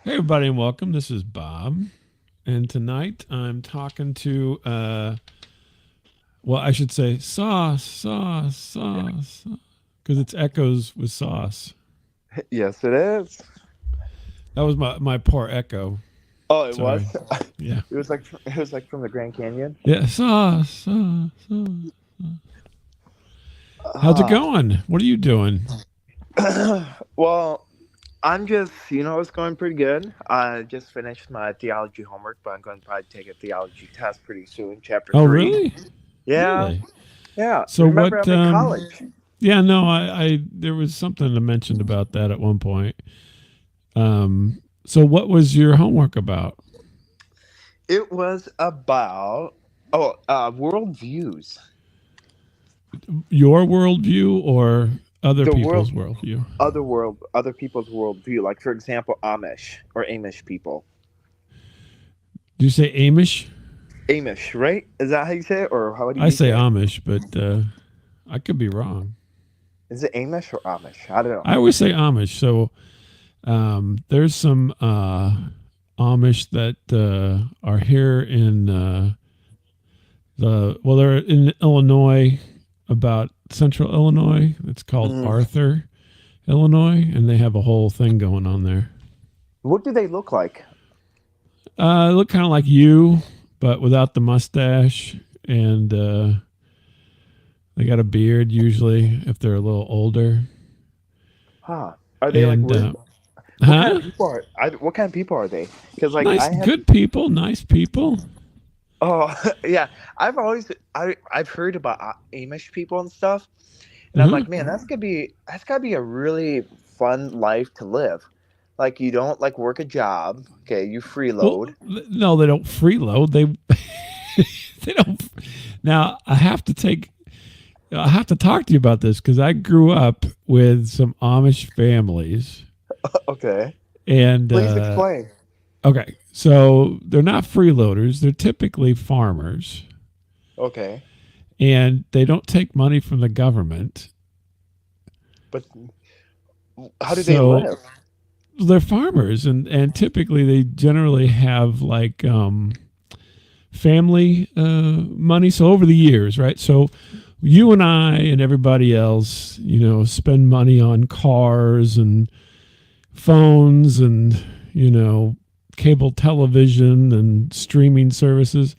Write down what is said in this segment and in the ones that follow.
Hey, everybody, and welcome. This is Bob, and tonight I'm talking to, well, I should say sauce, because it's echoes with sauce. Yes, it is. That was my poor echo. Oh, it was. Sorry. Yeah, It was like from the Grand Canyon. yeah, sauce. How's it Ah, going? What are you doing? well, I'm just it's going pretty good. I just finished my theology homework, but I'm going to probably take a theology test pretty soon. Chapter Oh, three. really? Yeah, Really? yeah. So Remember, what? I'm in college. Yeah, no, I there was something I mentioned about that at one point. So what was your homework about? It was about world views. Your worldview or other The world, people's worldview? other people's world view. Like for example, Amish people. Do you say Amish? Amish, right? Is that how you say it, or how do I you say say it? Amish, but I could be wrong. Is it Amish or Amish? I don't know. I always say Amish. So there's some Amish that are here in they're in Illinois, about central Illinois. It's called Mm. Arthur, Illinois, and they have a whole thing going on there. What do they look like? They look kind of like you, but without the mustache, and they got a beard usually if they're a little older. Huh? Are they like And weird? What kind huh? of people are? What kind of people are they? Because like Nice, I have. good people, nice people. Oh yeah, I've heard about Amish people and stuff, and I'm Uh-huh. like, man, that's gotta be a really fun life to live. Like you don't like work a job. Okay, you Well, freeload. no, they don't freeload. They they don't. Now I have to talk to you about this because I grew up with some Amish families, Okay, and please explain. okay, so they're not freeloaders. They're typically farmers, Okay, and they don't take money from the government. but how do they So live? they're farmers, and typically they generally have like family money. So over the years, right? So you and I and everybody else, spend money on cars and phones and cable television and streaming services.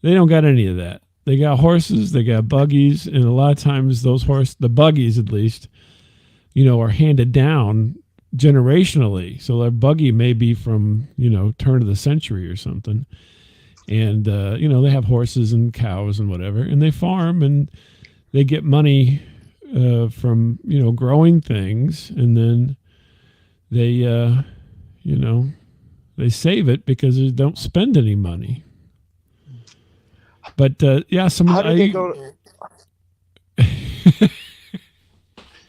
They don't got any of that. They got horses, they got buggies, and a lot of times the buggies at least, are handed down generationally. So their buggy may be from turn of the century or something, and they have horses and cows and whatever, and they farm and they get money from growing things, and then they you know they save it because they don't spend any money. But yeah, some of How the, do they I go?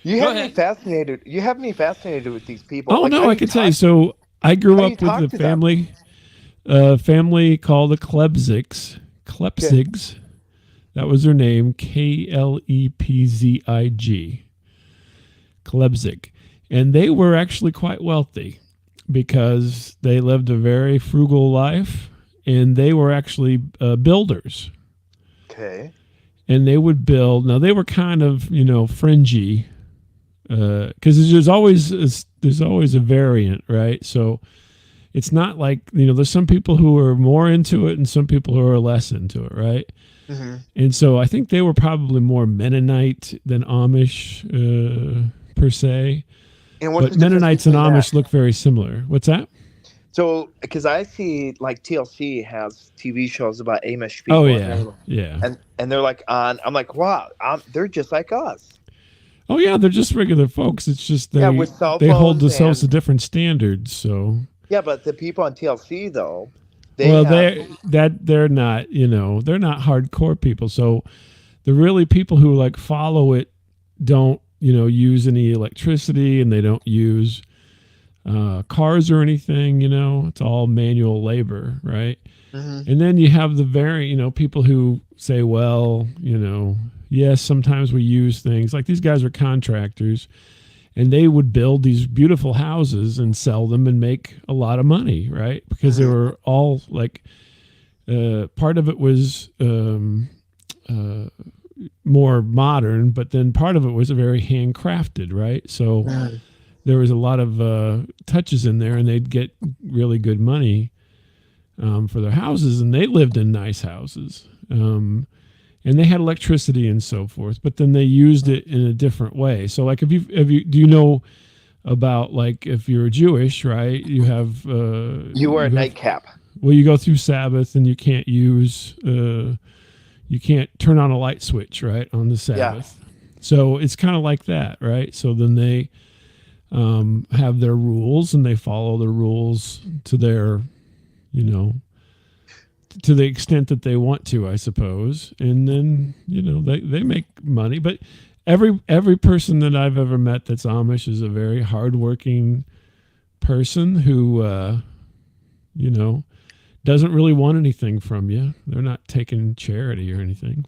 You go have me ahead. fascinated. You have me fascinated with these people. Oh Like, how no, do I you can tell you. talk? So I How grew do you up with talk a to them? family called the Klebzigs. Okay. Klepzigs. That was their name. Klepzig. Klebzig. And they were actually quite wealthy because they lived a very frugal life, and they were actually builders. Okay. And they would build. Now they were kind of fringy because there's always a variant, right? So it's not like there's some people who are more into it and some people who are less into it, right? Hmm. And so I think they were probably more Mennonite than Amish per se, And what's but the difference Mennonites and between that? Amish look very similar. What's that? So, because I see like TLC has TV shows about Amish Oh people, and yeah, yeah. they're like on. I'm like, wow, they're just like us. Oh yeah, they're just regular folks. It's just Yeah, they with cell they hold phones themselves to and different standards. So yeah, but the people on TLC though, they well, have. they're not they're not hardcore people. So the really people who like follow it don't use any electricity, and they don't use cars or anything. It's all manual labor, right? Hmm. And then you have the very people who say, well, yes, sometimes we use things like these guys are contractors, and they would build these beautiful houses and sell them and make a lot of money, right? Because they Mhm. were all like, part of it was more modern, but then part of it was very handcrafted, right? So Mhm. there was a lot of touches in there, and they'd get really good money for their houses, and they lived in nice houses. And they had electricity and so forth, but then they used it in a different way. So, like, do you know about, like, if you're Jewish, right? You wear a You have nightcap. well, you go through Sabbath, and you can't turn on a light switch, right, on the Yeah. Sabbath. So it's kind of like that, right? So then they have their rules, and they follow the rules to their, you know, to the extent that they want to, I suppose. And then, they make money. But every person that I've ever met that's Amish is a very hardworking person who, you know, doesn't really want anything from you. They're not taking charity or anything.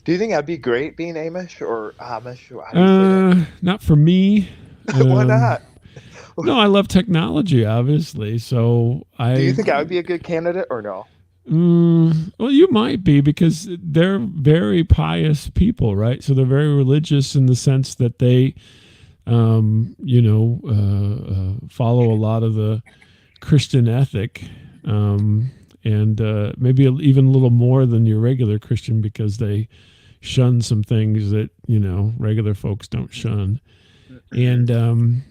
Do you think that'd be great being Amish or Amish? How do you say that? Not for me. Why Um, not? no, I love technology, obviously. So Do you I think I would be a good candidate or no? Well, you might be, because they're very pious people, right? So they're very religious in the sense that they, follow a lot of the Christian ethic, and maybe even a little more than your regular Christian, because they shun some things that regular folks don't shun. And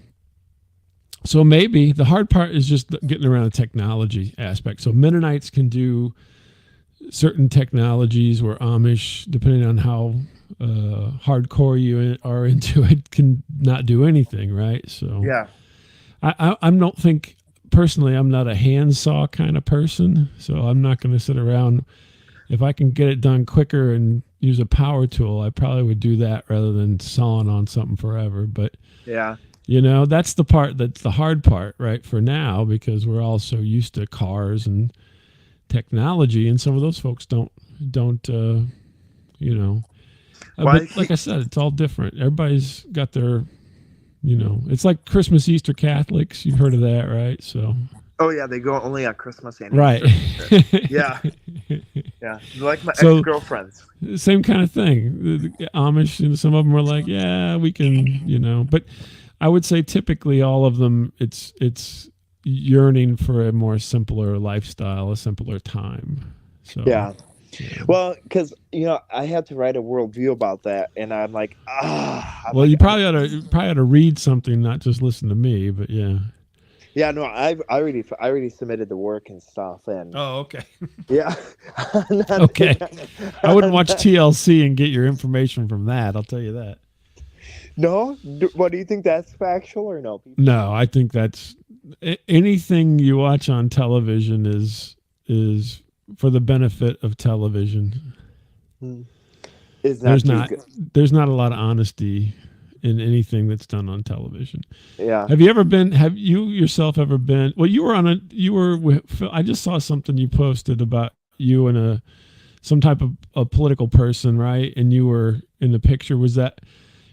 so maybe the hard part is just getting around the technology aspect. So Mennonites can do certain technologies, where Amish, depending on how hardcore you are into it, can not do anything, right? So Yeah. I don't think, personally, I'm not a handsaw kind of person, so I'm not going to sit around. If I can get it done quicker and use a power tool, I probably would do that rather than sawing on something forever. But Yeah. that's the part that's the hard part, right, for now, because we're all so used to cars and technology, and some of those folks don't you know Well, but like I said, it's all different. Everybody's got their, it's like Christmas, Easter Catholics. You've heard of that, right? So oh yeah, they go only on Christmas and right. Easter. Yeah. Yeah. Like my ex So girlfriends. same kind of thing. The Amish, some of them are like, yeah, we can, but I would say typically all of them, it's yearning for a more simpler lifestyle, a simpler time. So Yeah. yeah. Well, because I had to write a worldview about that, and I'm like, I'm Well, like, you probably ought to read something, not just listen to me. But yeah. yeah, no, I already submitted the work and stuff, and Oh, okay. yeah, Okay. I wouldn't watch TLC and get your information from that. I'll tell you that. No, what do you think? That's factual or no? No, I think that's anything you watch on television is for the benefit of television. Hmm. It's not There's too not good. there's not a lot of honesty in anything that's done on television. Yeah. Have you yourself ever been, well, you were with, I just saw something you posted about you and some type of a political person, right? And you were in the picture. Was that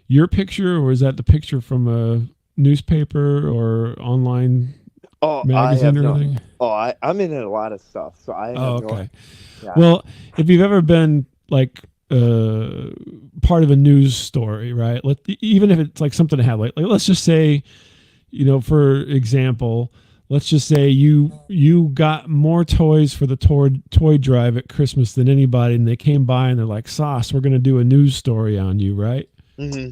your picture, or was that the picture from a newspaper or online Oh, I magazine have or no. anything? Oh, I'm in a lot of stuff, so I Oh, have no. okay. Yeah. Well, if you've ever been like part of a news story, right? Even if it's like something to have, like let's just say, for example, let's just say you got more toys for the toy drive at Christmas than anybody, and they came by and they're like, "Sauce, we're going to do a news story on you," right? Hmm.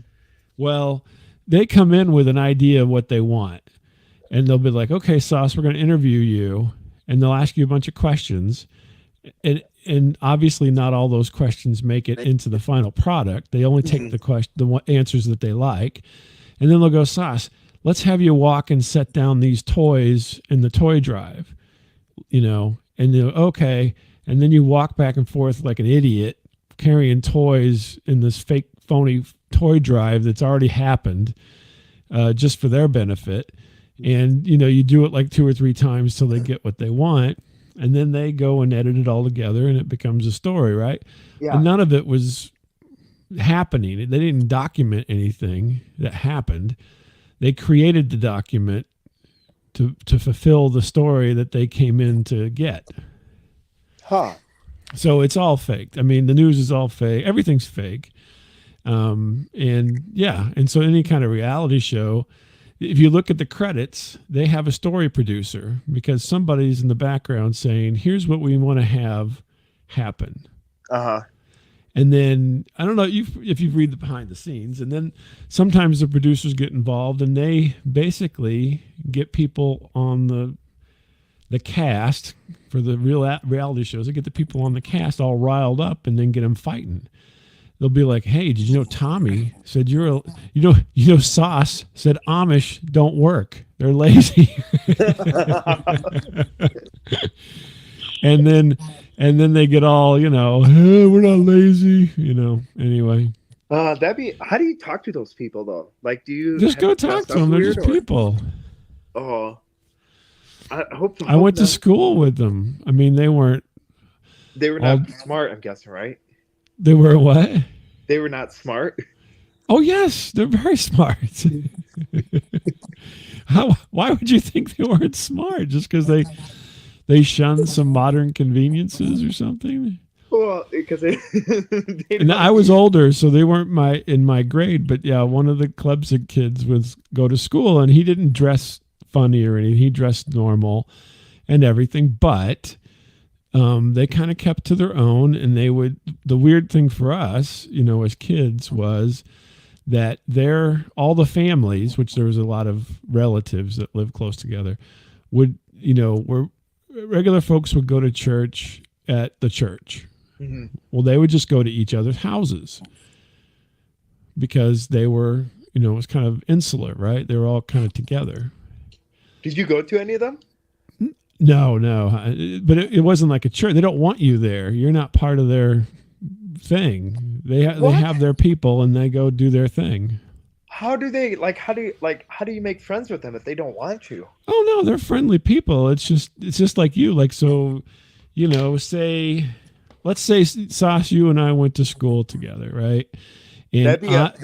Well, they come in with an idea of what they want, and they'll be like, "Okay, Sauce, we're going to interview you," and they'll ask you a bunch of questions, and obviously not all those questions make it into the final product. They only take the answers that they like, and then they'll go, "Sauce, let's have you walk and set down these toys in the toy drive," and you okay, and then you walk back and forth like an idiot carrying toys in this fake phony toy drive that's already happened, just for their benefit. And you do it like 2 or 3 times till they get what they want, and then they go and edit it all together, and it becomes a story, right? And Yeah. none of it was happening. They didn't document anything that happened. they created the document to fulfill the story that they came in to get. Huh. So it's all fake. I mean, the news is all fake. Everything's fake. And yeah, and so any kind of reality show, if you look at the credits, they have a story producer because somebody's in the background saying, "Here's what we want to have happen." Uh-huh. And then I don't know if you read the behind the scenes, and then sometimes the producers get involved and they basically get people on the cast for the reality shows. They get the people on the cast all riled up and then get them fighting. They'll be like, "Hey, did you know Tommy said Sauce said Amish don't work. They're lazy." and then they get all, "Hey, we're not lazy," anyway. That'd be. How do you talk to those people though? Like, do you just go talk to them? They're just people. Oh, I I went to school with them. I mean, they weren't. They were not smart. I'm guessing, right? They were what? They were not smart. Oh yes, they're very smart. Why would you think they weren't smart? Just because they shunned some modern conveniences or something? Well, because and I was older, so they weren't in my grade. But yeah, one of the Klebsick kids would go to school, and he didn't dress funny or anything. He dressed normal and everything, but they kind of kept to their own. And the weird thing for us, as kids, was that all the families, which there was a lot of relatives that lived close together, were regular folks would go to church at the church. Mm-hmm. Well, they would just go to each other's houses because they were, it was kind of insular, right? They were all kind of together. Did you go to any of them? No. But it wasn't like a church. They don't want you there. You're not part of their thing. They have their people and they go do their thing. How do you make friends with them if they don't want you? Oh no, they're friendly people. It's just like you. Like, so, let's say, Sauce, you and I went to school together, right? And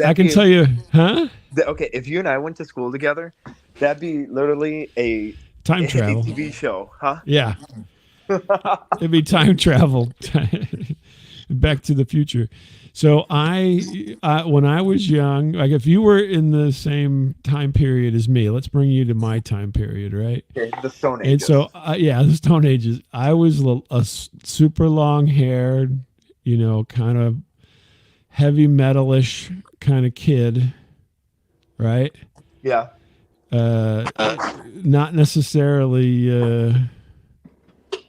I can tell you, huh? Okay, if you and I went to school together, that'd be literally a time travel TV show, huh? Yeah. It'd be time travel. Back to the Future. So when I was young, like if you were in the same time period as me, let's bring you to my time period, right? Okay, the Stone Ages. And so, the Stone Ages. I was a super long haired, kind of heavy metalish kind of kid, right? Yeah. Not necessarily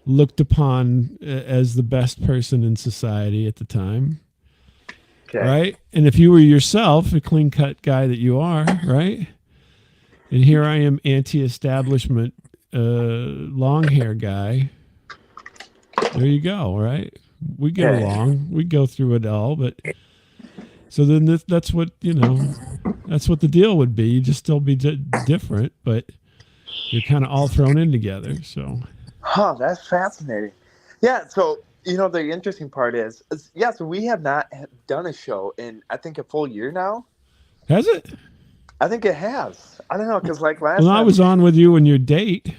looked upon as the best person in society at the time. Okay. Right? And if you were yourself, a clean-cut guy that you are, right? And here I am, anti-establishment, long hair guy. There you go, right? We get along. We go through it all, but so then that's what, that's what the deal would be. You just still be different, but you're kind of all thrown in together. So, that's fascinating. Yeah. So, the interesting part is so we have not done a show in, I think, a full year now. Has it? I think it has. I don't know, because last time I was on with you and your date.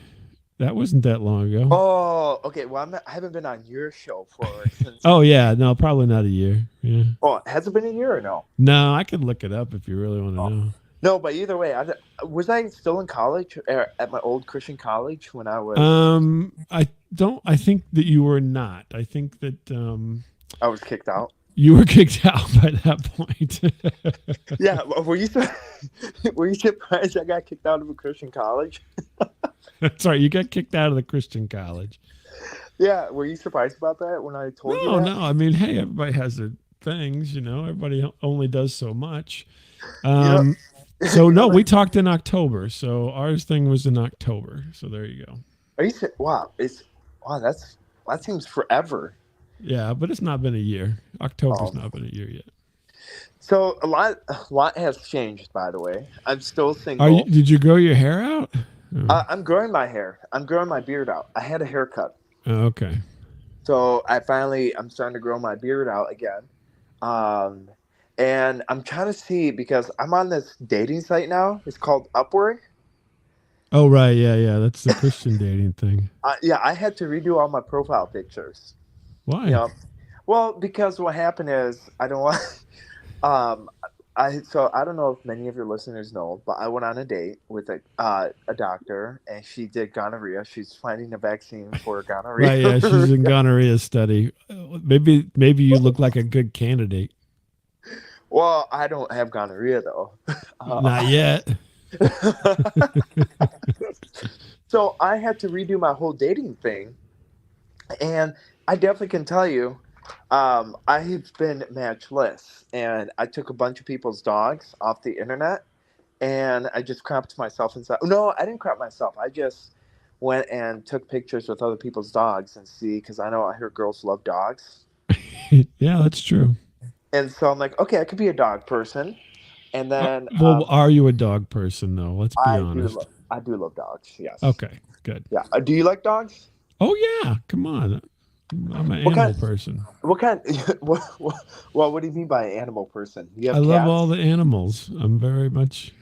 That wasn't that long ago. Oh, okay. Well, I haven't been on your show since. Oh, yeah. No, probably not a year. Yeah. Oh, has it been a year or no? No, I could look it up if you really want to know. No, but either way, was I still in college at my old Christian college when I was? I think that you were not. I think that I was kicked out. You were kicked out by that point. Yeah, were you surprised I got kicked out of a Christian college? That's right. You got kicked out of the Christian college. Yeah, were you surprised about that when I told you that? No. I mean, hey, everybody has their things. Everybody only does so much. So no, we talked in October. So ours thing was in October. So there you go. Are you? Wow, that seems forever. Yeah, but it's not been a year. October's not been a year yet. So a lot has changed, by the way. I'm still single. Did you grow your hair out? Oh. I'm growing my hair. I'm growing my beard out. I had a haircut. Oh, okay. So I'm starting to grow my beard out again. And I'm trying to see because I'm on this dating site now. It's called Upwork. Oh, right. Yeah, yeah. That's the Christian dating thing. Yeah, I had to redo all my profile pictures. You Why? know, well, because what happened is I don't want. Um, I don't know if many of your listeners know, but I went on a date with a doctor, and she did gonorrhea. She's finding a vaccine for gonorrhea. Right. Yeah. She's in gonorrhea study. Maybe you look like a good candidate. Well, I don't have gonorrhea though. Not yet. So I had to redo my whole dating thing, and I definitely can tell you, I have been matchless, and I took a bunch of people's dogs off the internet, and I just cropped myself inside. No, I didn't crop myself. I just went and took pictures with other people's dogs and see because I hear girls love dogs, Yeah, that's true. and so I'm like, okay, I could be a dog person, and then Well, are you a dog person though? Let's be honest. I do love dogs. Yes, Okay, good. yeah. Do you like dogs? Oh yeah, come on. I'm an What kind? animal person. What kind? What do you mean by animal person? You I have love all cats? the animals. I'm very much.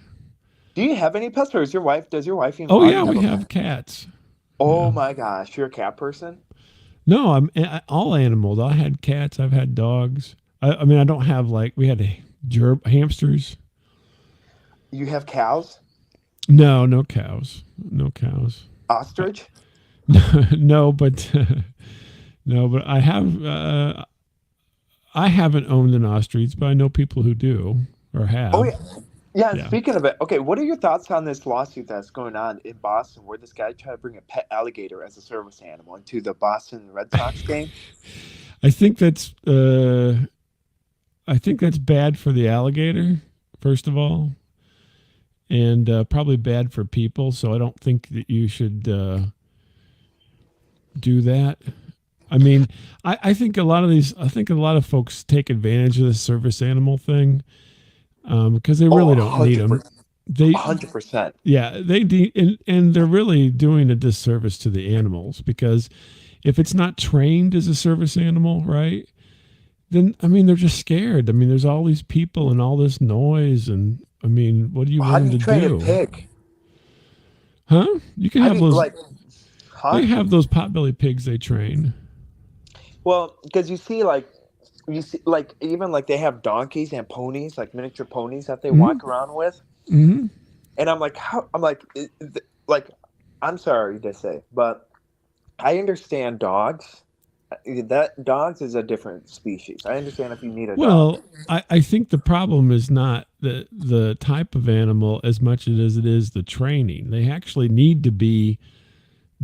Do you have any pets, or is your wife? Does your wife even Oh allow you yeah, to have we a pet? have cats. Oh Yeah. my gosh, you're a cat person. No, all animals. I had cats. I've had dogs. I mean, I don't have like we had hamsters. You have cows, No, no cows. No cows. Uh, ostrich. no, but no, but I have. I haven't owned an ostrich, but I know people who do or Oh have. yeah, yeah. And Yeah. speaking of it, okay, what are your thoughts on this lawsuit that's going on in Boston, where this guy tried to bring a pet alligator as a service animal into the Boston Red Sox game? I think that's. I think that's bad for the alligator. First of all, and probably bad for people. So I don't think that you should do that. I mean, I think a lot of these, I think a lot of folks take advantage of the service animal thing because they Oh, really a don't need hundred them. percent, a They, 100%. yeah, and they're really doing a disservice to the animals because if it's not trained as a service animal, right? Then I mean, they're just scared. I mean, there's all these people and all this noise, and I mean, what do you Well, want how do them you to train a do? pig? Huh? You can How have do you those. like, huh? They have those potbelly pigs they train. Well, because you see like even like they have donkeys and ponies, like miniature ponies that they Hmm. walk around with, Hmm. and I'm like, how? I'm like, like, I'm sorry to say, but I understand dogs. That dogs is a different species. I understand if you need a dog. Well, I think the problem is not the type of animal as much as it is the training. They actually need to be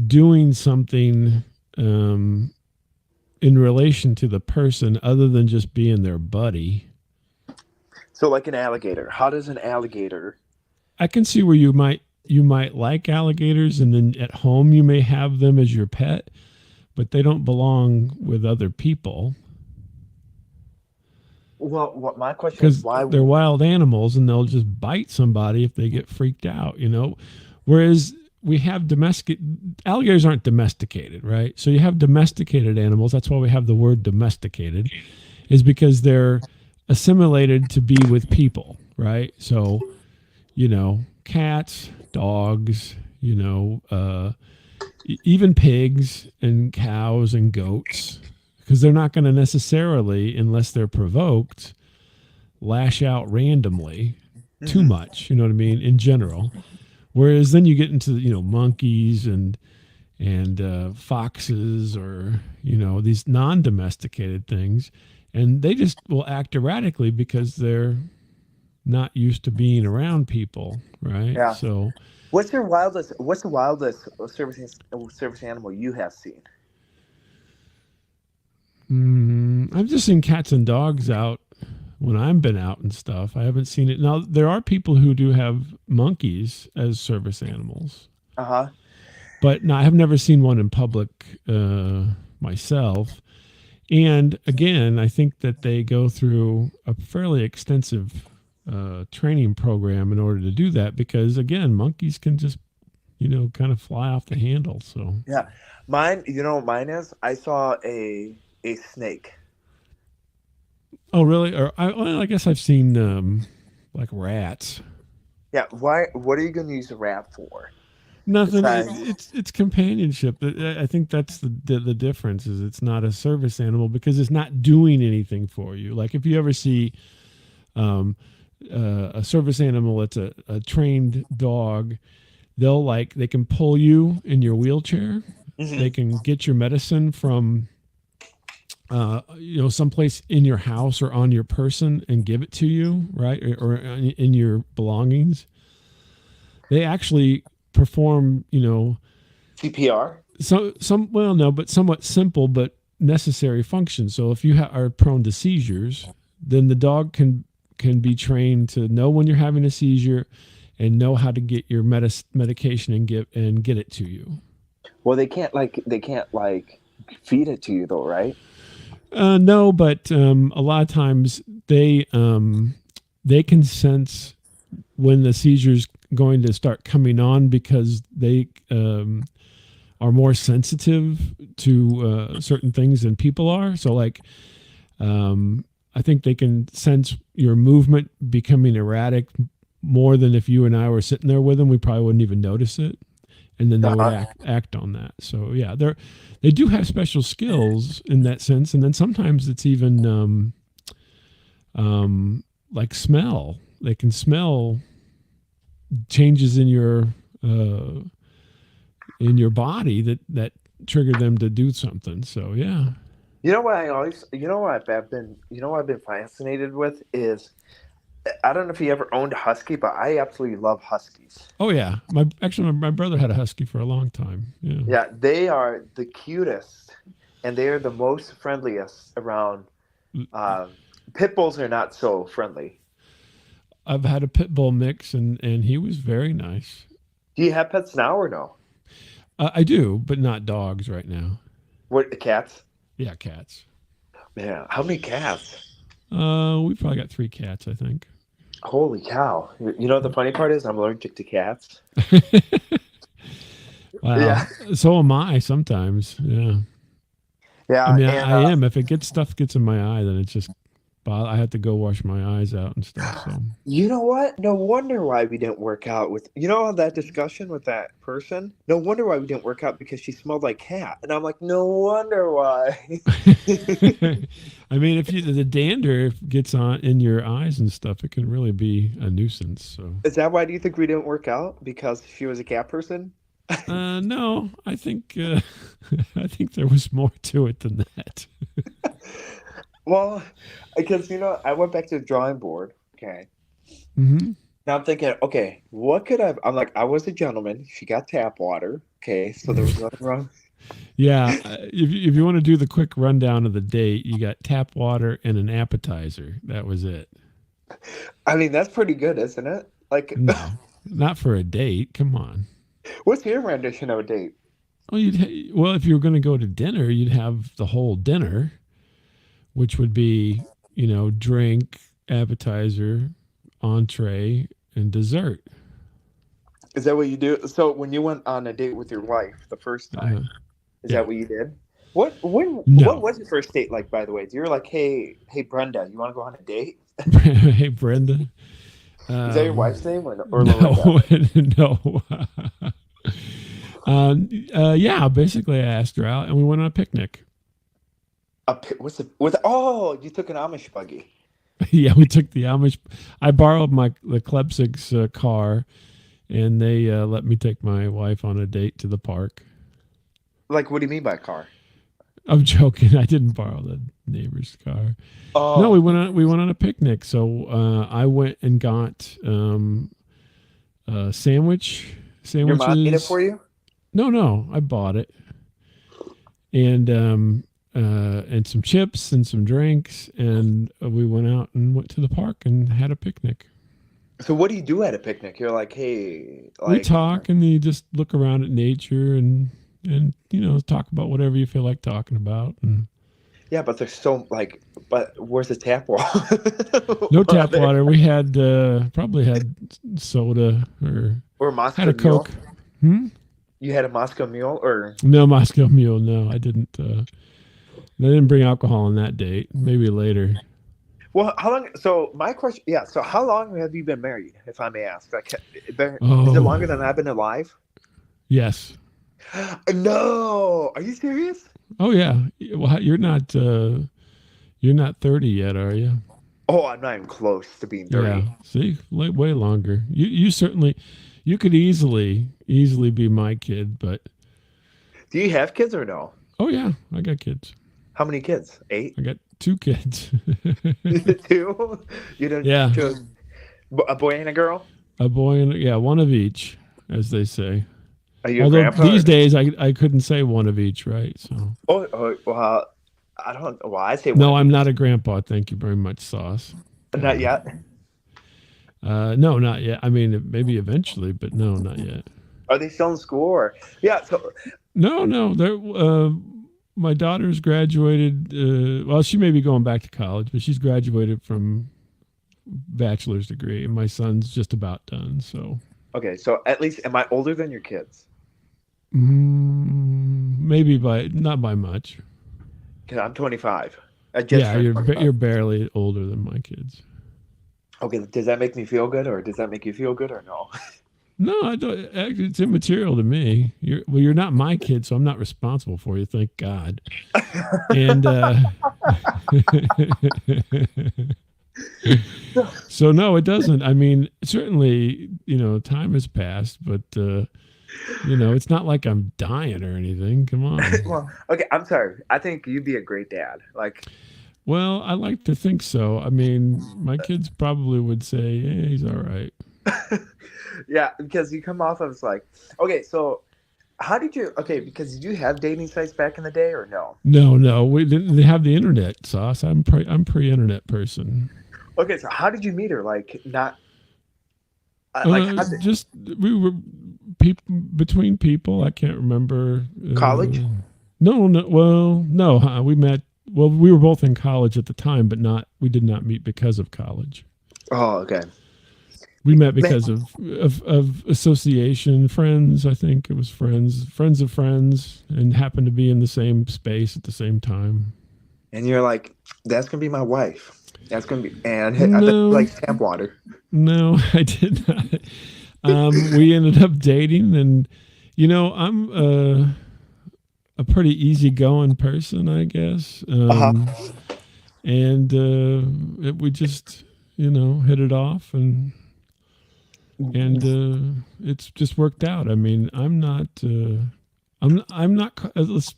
doing something um, in relation to the person other than just being their buddy. So like an alligator. How does an alligator? I can see where you might like alligators and then at home you may have them as your pet, but they don't belong with other people Well, what my question is, because why? they're wild animals and they'll just bite somebody if they get freaked out. Whereas we have domestic alligators aren't domesticated, right? So you have domesticated animals. That's why we have the word domesticated, is because they're assimilated to be with people, right? So, cats, dogs, even pigs and cows and goats, because they're not going to necessarily, unless they're provoked, lash out randomly too Mhm. much. You know what I mean? In general, whereas then you get into monkeys and foxes or these non-domesticated things, and they just will act erratically because they're not used to being around people, right? Yeah. So What's the wildest service animal you have seen? I've just seen cats and dogs out when I've been out and stuff. I haven't seen it. Now, there are people who do have monkeys as service animals, Uh huh. but no, I have never seen one in public myself. And again, I think that they go through a fairly extensive training program in order to do that because, again, monkeys can just, kind of fly off the handle. So, Yeah. Mine. You know what mine is? I saw a snake. Oh, really? Well, I guess I've seen like rats. Yeah. Why? What are you going to use a rat for? Nothing. Besides, It's companionship. I think that's the difference. Is it's not a service animal because it's not doing anything for you. Like if you ever see um, a service animal, it's a trained dog. They can pull you in your wheelchair. They Mhm. can get your medicine from someplace in your house or on your person and give it to you, right, or in your belongings. They actually perform, CPR. some well no, but somewhat simple but necessary functions. So if you are prone to seizures, then the dog can be trained to know when you're having a seizure and know how to get your medication and get it to you. Well, they can't like feed it to you though, right? No, but a lot of times they can sense when the seizure's going to start coming on because they are more sensitive to certain things than people are. So, like, I think they can sense your movement becoming erratic more than if you and I were sitting there with them. We probably wouldn't even notice it, and then they would Uh, act on that. So, yeah, they do have special skills in that sense, and then sometimes it's even like smell. They can smell changes uh, in your body that trigger them to do something. So yeah. you know what I've been fascinated with is I don't know if you ever owned a husky, but I absolutely love huskies. Oh yeah. My brother had a husky for a long time. Yeah. Yeah, they are the cutest, and they are the most friendliest around. Um, Pit bulls are not so friendly. I've had a pit bull mix and he was very nice. Do you have pets now or no? I do, but not dogs right now. What cats? Yeah, cats. Yeah, how many cats? We probably got 3 cats, I think. Holy cow! You know what the funny part is? I'm allergic to cats. Wow. Yeah, So am I sometimes. Yeah. I yeah, mean, and I am. If it gets stuff gets in my eye, then it's just I have to go wash my eyes out and stuff. So you know what? No wonder why we didn't work out with that discussion with that person. No wonder why we didn't work out because she smelled like cat, and I'm like, no wonder why. I mean, if the dander gets on in your eyes and stuff, it can really be a nuisance. So, Is that why do you think we didn't work out? Because she was a cat person? no, I think I think there was more to it than that. Well, because I went back to the drawing board. Okay. Hmm. Now I'm thinking, okay, what could I? I'm like, I was a gentleman. She got tap water. Okay, so there was nothing wrong. Yeah, if you want to do the quick rundown of the date, you got tap water and an appetizer. That was it. I mean, that's pretty good, isn't it? Like, No, not for a date. Come on. what's your rendition of a date? Well, if you were going to go to dinner, you'd have the whole dinner, which would be, drink, appetizer, entree, and dessert. Is that what you do? So when you went on a date with your wife the first time, Uh, is yeah. that what you did? What No. was your first date like, by the way? You were like, hey Brenda, you want to go on a date? Hey, Brenda. Is that your Um, wife's name or Loretta? no, no. Yeah, basically, I asked her out and we went on a picnic. What's the with? Oh, you took an Amish buggy. Yeah, we took the Amish. I borrowed the Klebsig's car and they let me take my wife on a date to the park. Like, what do you mean by car? I'm joking. I didn't borrow the neighbor's car. No, Oh, we went on a picnic. So I went and got your mom made it sandwiches. for you? No, no, I bought it, and some chips and some drinks, and we went out and went to the park and had a picnic. So what do you do at a picnic? You're like, hey, We like, talk and you just look around at nature and talk about whatever you feel like talking about. And yeah, but there's so like, but where's the tap water? no Are tap there- water. We had probably had soda or or had Moscow a Mule? Coke. Hmm? You had a Moscow Mule, or No Moscow Mule. No, I didn't. They didn't bring alcohol on that date. Maybe later. Well, how long? So my question, yeah. So how long have you been married, if I may ask? Like, is it longer Oh, than I've been alive? yes. No, are you serious? Oh yeah. Well, you're not 30 yet, are you? Oh, I'm not even close to being Yeah. 30. See, way longer. You certainly, you could easily be my kid, but Do you have kids or no? oh yeah, I got kids. How many kids? Eight? I got two kids. Two? You don't Yeah, chose a boy and a girl? a boy and yeah, one of each, as they say. Are you a Although grandpa? these days I couldn't say one of each, right? So Well, I don't. Well, I say one no, of I'm each. not a grandpa. Thank you very much, Sauce. Not yet. No, not yet. I mean, maybe eventually, but no, not yet. Are they still in school or? Yeah. So No, no. My daughter's graduated. Well, she may be going back to college, but she's graduated from bachelor's degree, and my son's just about done. So okay. So at least, am I older than your kids? maybe by not by much. Because I'm 25. I just Yeah, turned 25. you're barely older than my kids. Okay. Does that make me feel good, or does that make you feel good, or no? No, I don't. Actually, it's immaterial to me. You're not my kid, so I'm not responsible for you. Thank God. And so no, it doesn't. I mean, certainly, time has passed, but it's not like I'm dying or anything. Come on. Well, okay. I'm sorry. I think you'd be a great dad. Like, Well, I like to think so. I mean, my kids probably would say, "Yeah, he's all right." yeah, because you come off of like, okay. So how did you? Okay, because did you have dating sites back in the day, or no? No, no, we didn't have the internet, Sauce. I'm pre-internet person. Okay, so how did you meet her? Like, not like how did, Just we were between people. I can't remember. college? No, no. Well, no. We met. Well, we were both in college at the time, but not. We did not meet because of college. Oh, okay. We met Man, because of association, friends. I think it was friends of friends, and happened to be in the same space at the same time. and you're like, that's gonna be my wife. That's gonna be, and I bet you No, like tap water. no, I did not. We ended up dating, and I'm a pretty easygoing person, I guess. Uh And we just, hit it off, and huh. it's just worked out. I mean, I'm not. Let's.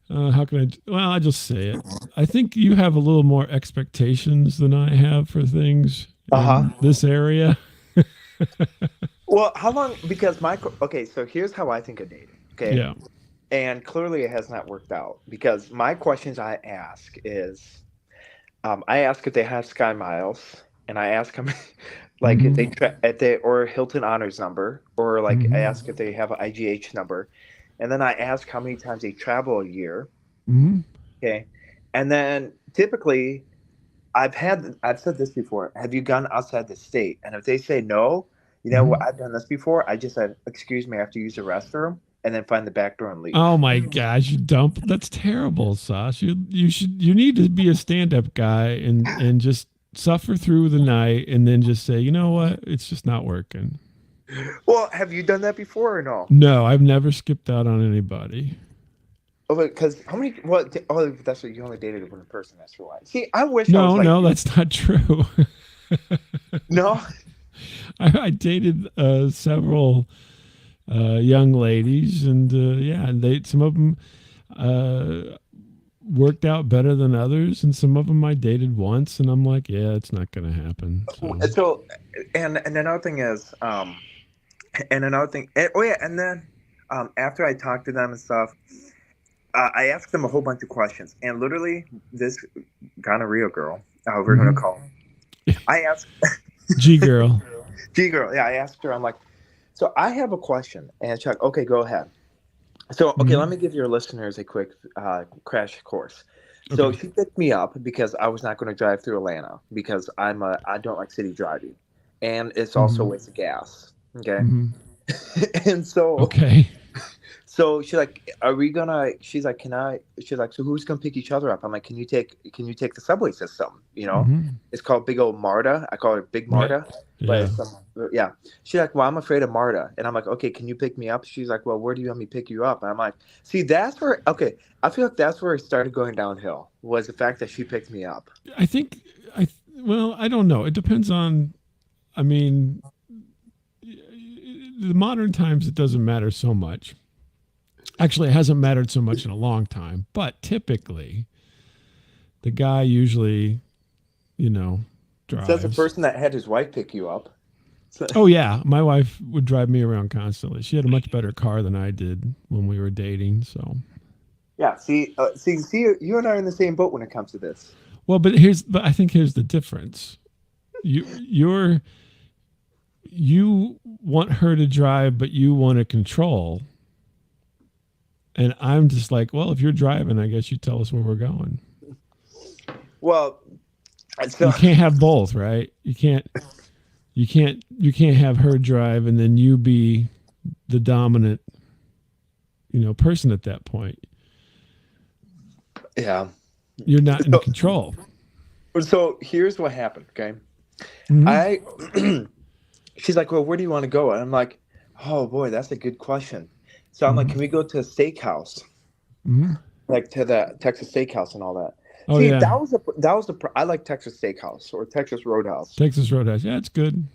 How can I? Well, I just say it. I think you have a little more expectations than I have for things Uh huh. in this area. Well, how long? Because okay, so here's how I think of dating. Okay, Yeah. and clearly it has not worked out because my questions I ask is, I ask if they have Sky Miles, and I ask them, like if Mm-hmm. if they or Hilton Honors number, or like I Mm-hmm. ask if they have an IGH number, and then I ask how many times they travel a year. Mm-hmm. Okay, and then typically I've said this before. Have you gone outside the state? And if they say no, you know what? Mm-hmm. I've done this before. I just said, "Excuse me, I have to use the restroom," and then find the back door and Oh leave. my gosh, you dump. That's terrible, Sauce. You need to be a stand-up guy and just suffer through the night and then just say, you know what, it's just not working. Well, have you done that before or no? No, I've never skipped out on anybody. Oh, because how many? What? Oh, that's what you only dated one person. That's why. See, I wish I was No, like no, you. that's not true. No. I dated several young ladies, and yeah, and they some of them uh, worked out better than others, and some of them I dated once, and I'm like, yeah, it's not going to happen. So, So, and another thing is, and another thing. Oh yeah, and then after I talked to them and stuff, I asked them a whole bunch of questions, and literally this gonorrhea girl, we're gonna mm-hmm. call her. I asked G girl. G girl. Yeah, I asked her. I'm like, so I have a question, and Chuck. Okay, go ahead. So, okay, Mm-hmm. let me give your listeners a quick crash course. So Okay. she picked me up because I was not going to drive through Atlanta because I don't like city driving, and it's also a Mm-hmm. waste of gas. Okay, Mm-hmm. and so Okay. So she's like, "Are we gonna?" She's like, "Can I?" She's like, "So who's gonna pick each other up?" I'm like, Can you take the subway system? You know, Hmm. it's called Big Old Marta. I call it Big Right. Marta, but Yeah. it's yeah. She's like, "Well, I'm afraid of Marta," and I'm like, "Okay, can you pick me up?" She's like, "Well, where do you want me to pick you up?" And I'm like, "See, that's where okay." I feel like that's where it started going downhill. Was the fact that she picked me up. I think well, I don't know. It depends on. I mean, the modern times it doesn't matter so much. Actually, it hasn't mattered so much in a long time. But typically, the guy usually, you know, Says the drives. person that had his wife pick you up. So, Oh yeah, my wife would drive me around constantly. She had a much better car than I did when we were dating. So yeah. See, you and I are in the same boat when it comes to this. well, but I think here's the difference. You're you want her to drive, but you want to control. And I'm just like, well, if you're driving, I guess you tell us where we're going. Well, so You can't have both, right? You can't have her drive and then you be the dominant, person at that point. yeah. You're not in So, control. so here's what happened. Okay, Hmm. I she's like, well, where do you want to go? And I'm like, oh boy, that's a good question. So I'm like, Hmm. can we go to a steakhouse, Hmm. like to the Texas Steakhouse and all that? Oh See, yeah, I like Texas Steakhouse or Texas Roadhouse. Texas Roadhouse. Yeah, it's good.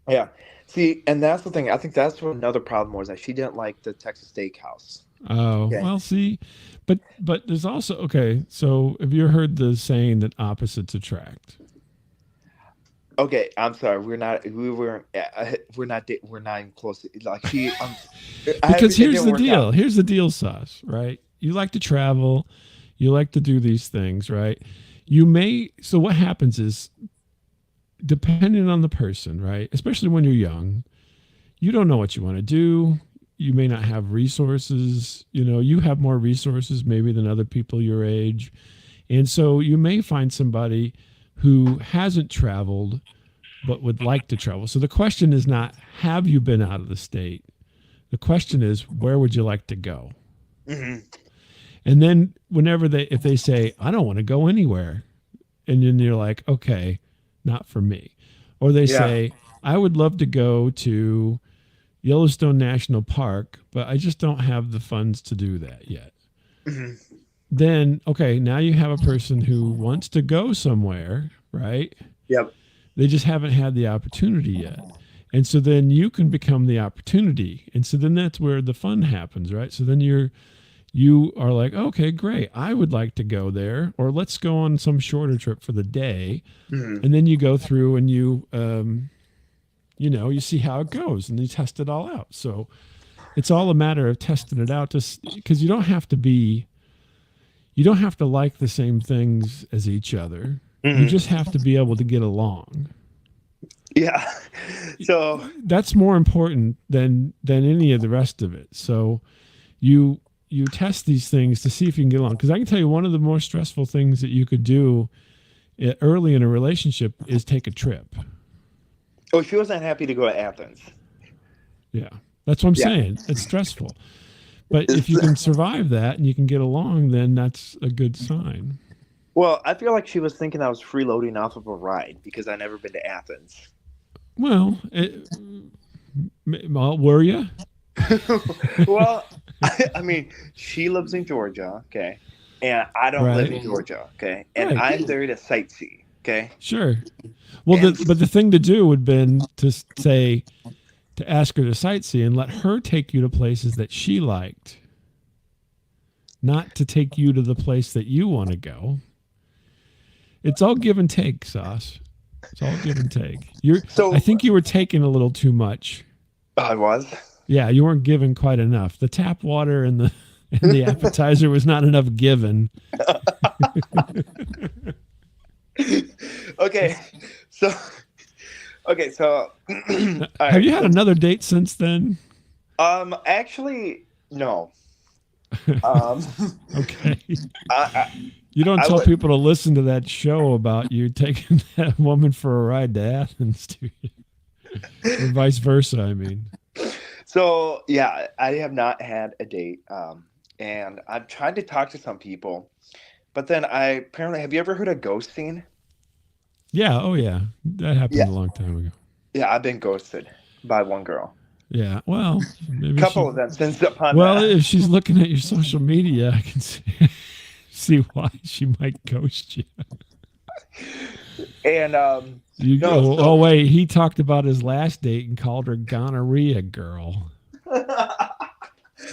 Yeah. See, and that's the thing. I think that's what another problem was that she didn't like the Texas Steakhouse. Oh Okay. well, see, but there's also okay. So have you heard the saying that opposites attract? Okay, I'm sorry. We're not even close. Like Because it here's didn't the work out. deal. Here's the deal, Sauce. Right? You like to travel. You like to do these things, right? You may. So what happens is, depending on the person, right? Especially when you're young, you don't know what you want to do. You may not have resources. You have more resources maybe than other people your age. And so you may find somebody who hasn't traveled but would like to travel. So the question is not, have you been out of the state? The question is, where would you like to go? Hmm. And then if they say, I don't want to go anywhere, and then you're like, okay, not for me. Or they Yeah. say, I would love to go to Yellowstone National Park, but I just don't have the funds to do that yet. Hmm. Then, okay, now you have a person who wants to go somewhere, right? Yep. They just haven't had the opportunity yet. And so then you can become the opportunity. And so then that's where the fun happens, right? So then you are like, okay, great. I would like to go there, or let's go on some shorter trip for the day. Hmm. And then you go through and you see how it goes and you test it all out. So it's all a matter of testing it out because you don't have to like the same things as each other. You Hmm. just have to be able to get along. Yeah. So That's more important than any of the rest of it. So you test these things to see if you can get along. Because I can tell you one of the more stressful things that you could do early in a relationship is take a trip. oh, she wasn't happy to go to Athens. Yeah, that's what I'm Yeah. saying. It's stressful. But if you can survive that and you can get along, then that's a good sign. Well, I feel like she was thinking I was freeloading off of a ride because I never been to Athens. Well, were you? Well, I mean, she lives in Georgia, okay, and I don't live in Right. Georgia, okay, and Right. I'm there to sightsee, okay. Sure. Well, And but the thing to do would have been to say to ask her to sightsee and let her take you to places that she liked, not to take you to the place that you want to go. It's all give and take, Sauce. It's all give and take. I so think you were taking a little too much. I was. Yeah, you weren't giving quite enough. The tap water and the appetizer was not enough given. Okay, so okay, so all Have right, you had so another date since then? actually no, um, Okay. I You don't I tell would people to listen to that show about you taking that woman for a ride to Athens, do you? Or vice versa, I mean. So yeah, I have not had a date, and I've tried to talk to some people, but then I apparently have you ever heard of ghosting? Yeah. Oh, yeah. That happened Yeah, a long time ago. yeah, I've been ghosted by one girl. Yeah. Well, maybe Couple she. of instances upon Well, that, if she's looking at your social media, I can see, see why she might ghost you. and You no, go, oh, so wait, he talked about his last date and called her gonorrhea girl.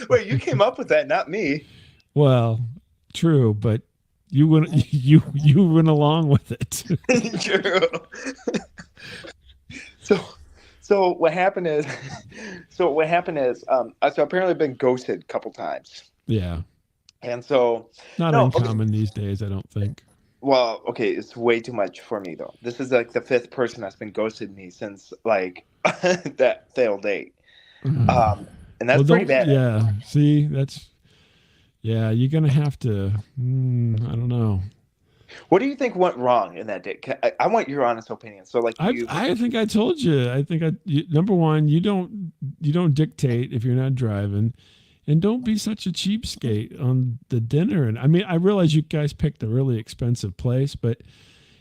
wait, you came up with that, not me. Well, true, but you went you went along with it. True. So, so what happened is, so apparently I've been ghosted a couple times, Yeah. and so Not no, okay, uncommon these days, I don't think. well, okay, it's way too much for me though. This is like the fifth person that's been ghosted me since like that failed date, um, and that's Well, pretty don't, bad. yeah. See, that's, yeah, you're going to have to, I don't know. What do you think went wrong in that date? I want your honest opinion. So, like you, I think I told you. I think number one, you don't dictate if you're not driving, and don't be such a cheapskate on the dinner. And I mean, I realize you guys picked a really expensive place, but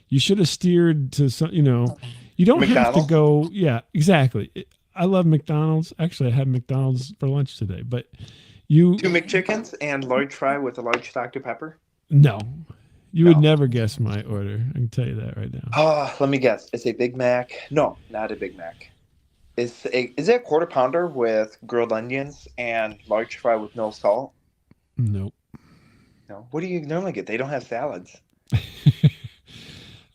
you should have steered to some. You don't have to McDonald's, go. Yeah, exactly. I love McDonald's. Actually, I had McDonald's for lunch today, but you two McChickens, and large fry with a large Dr Pepper. no, you would No. never guess my order. I can tell you that right now. Oh, let me guess. It's a Big Mac. No, not a Big Mac. Is it a quarter pounder with grilled onions and large fry with no salt? Nope. No. What do you normally get? They don't have salads.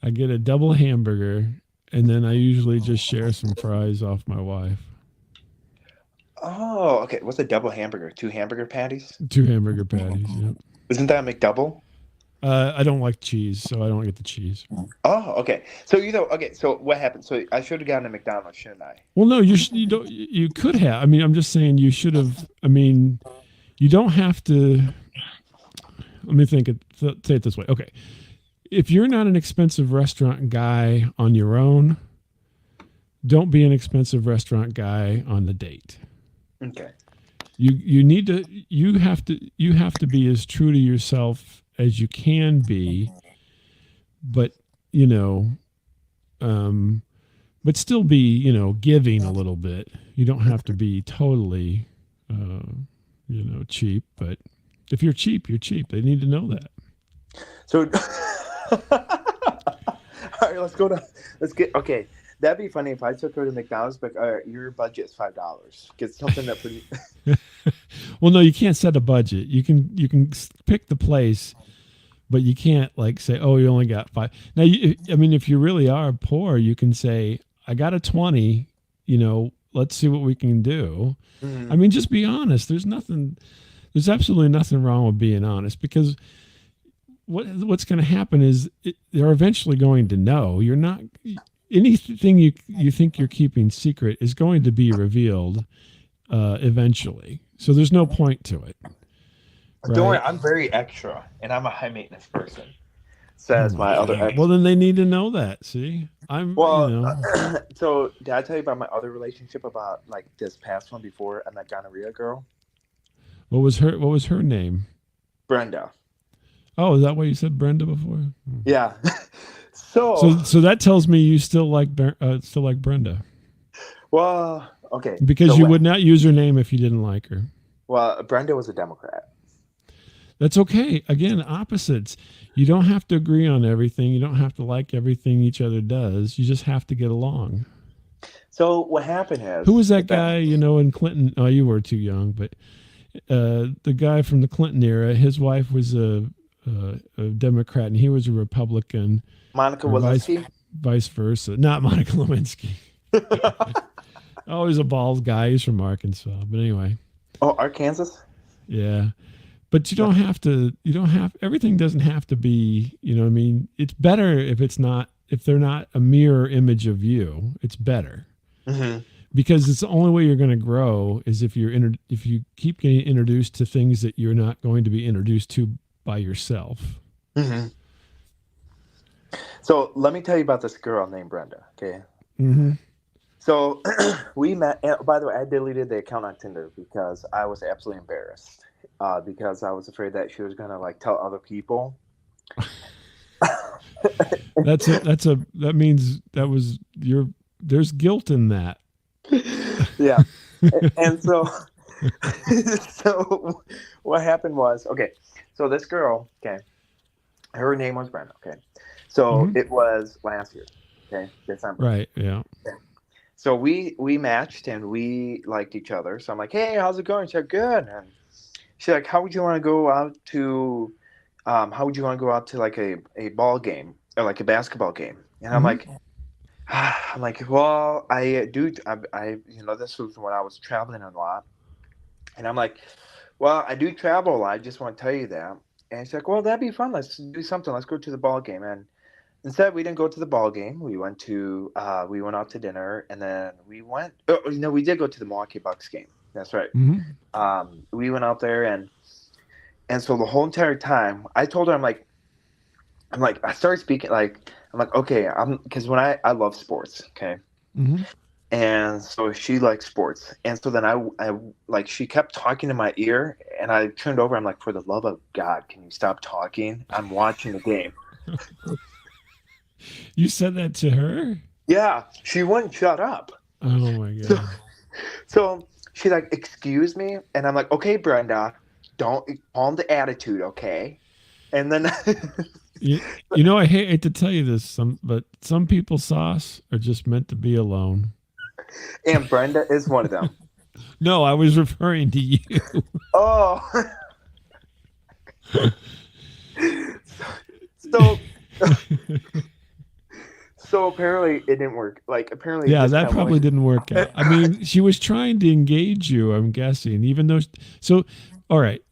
I get a double hamburger, and then I usually just share some fries off my wife. Oh, okay. What's a double hamburger? Two hamburger patties? Two hamburger patties. Yep. Isn't that a McDouble? I don't like cheese, so I don't get the cheese. Oh, okay. So okay. So what happened? So I should have gotten a McDonald's, shouldn't I? Well, no, you don't. You could have. I mean, I'm just saying you should have. I mean, you don't have to. Let me think. Say it this way. Okay, if you're not an expensive restaurant guy on your own, don't be an expensive restaurant guy on the date. Okay. You need to. You have to be as true to yourself as you can be, but you know, but still be giving a little bit. You don't have to be totally cheap, but if you're cheap, you're cheap. They need to know that. So, all right, let's get, okay. That'd be funny if I took her to McDonald's, but all right, your budget is $5. Get something that pretty. Well, no, you can't set a budget. You can pick the place, but you can't like say, oh, you only got five. Now, I mean, if you really are poor, you can say, I got a 20. Let's see what we can do. I mean, just be honest. There's absolutely nothing wrong with being honest, because what's going to happen is they're eventually going to know. You're not anything you think you're keeping secret is going to be revealed eventually. So there's no point to it. Right? Don't worry, I'm very extra, and I'm a high maintenance person. Says my other ex. Well, then they need to know that. See, So did I tell you about my other relationship about like this past one before I met gonorrhea girl? What was her name? Brenda. Oh, is that why you said Brenda before? Yeah. So that tells me you still like Brenda. Well, okay. Because you would not use her name if you didn't like her. Well, Brenda was a Democrat. That's okay. Again, opposites. You don't have to agree on everything. You don't have to like everything each other does. You just have to get along. So what happened is, who was that guy? In Clinton. Oh, you were too young, but the guy from the Clinton era. His wife was a Democrat, and he was a Republican. Monica Lewinsky. Vice versa. Not Monica Lewinsky. Always a bald guy. He's from Arkansas, but anyway. Oh, Arkansas. Yeah. But you don't have to, everything doesn't have to be, what I mean? It's better if they're not a mirror image of you. It's better. Mm-hmm. Because it's the only way you're going to grow is if you keep getting introduced to things that you're not going to be introduced to by yourself. Mm-hmm. So let me tell you about this girl named Brenda. Okay. Mm-hmm. So we met. And by the way, I deleted the account on Tinder because I was absolutely embarrassed. Because I was afraid that she was gonna like tell other people. That means that was your there's guilt in that. Yeah, and so so what happened was, okay. So this girl, okay, her name was Brenda. Okay, so Hmm. it was last year. Okay, December. Right. Yeah. Okay. So we matched and we liked each other. So I'm like, hey, how's it going? She's like, good. And she's like, how would you want to go out to how would you want to go out to like a ball game or like a basketball game? And I'm Hmm. like, I'm like, well, I do. This was when I was traveling a lot, and I'm like, well, I do travel a lot. I just want to tell you that. And she's like, well, that'd be fun. Let's do something. Let's go to the ball game. And instead, we didn't go to the ball game. We went out to dinner, and then we went. Oh, we did go to the Milwaukee Bucks game. That's right. Hmm. We went out there, and so the whole entire time, I told her, I'm like, I started speaking like, I'm like, okay, because when I love sports, okay, Hmm. and so she likes sports, and so then I like she kept talking in my ear, and I turned over, I'm like, for the love of God, can you stop talking? I'm watching the game. You said that to her? Yeah, she wouldn't shut up. Oh my So, god. so she's like, excuse me, and I'm like, okay, Brenda, don't calm the attitude, okay? And then You, you know, I hate to tell you this, but some people sauce are just meant to be alone. and Brenda is one of them. No, I was referring to you. Oh, so so apparently it didn't work. Like apparently Yeah, this that time probably went. didn't work out. I mean, she was trying to engage you, I'm guessing, even though. So, all right,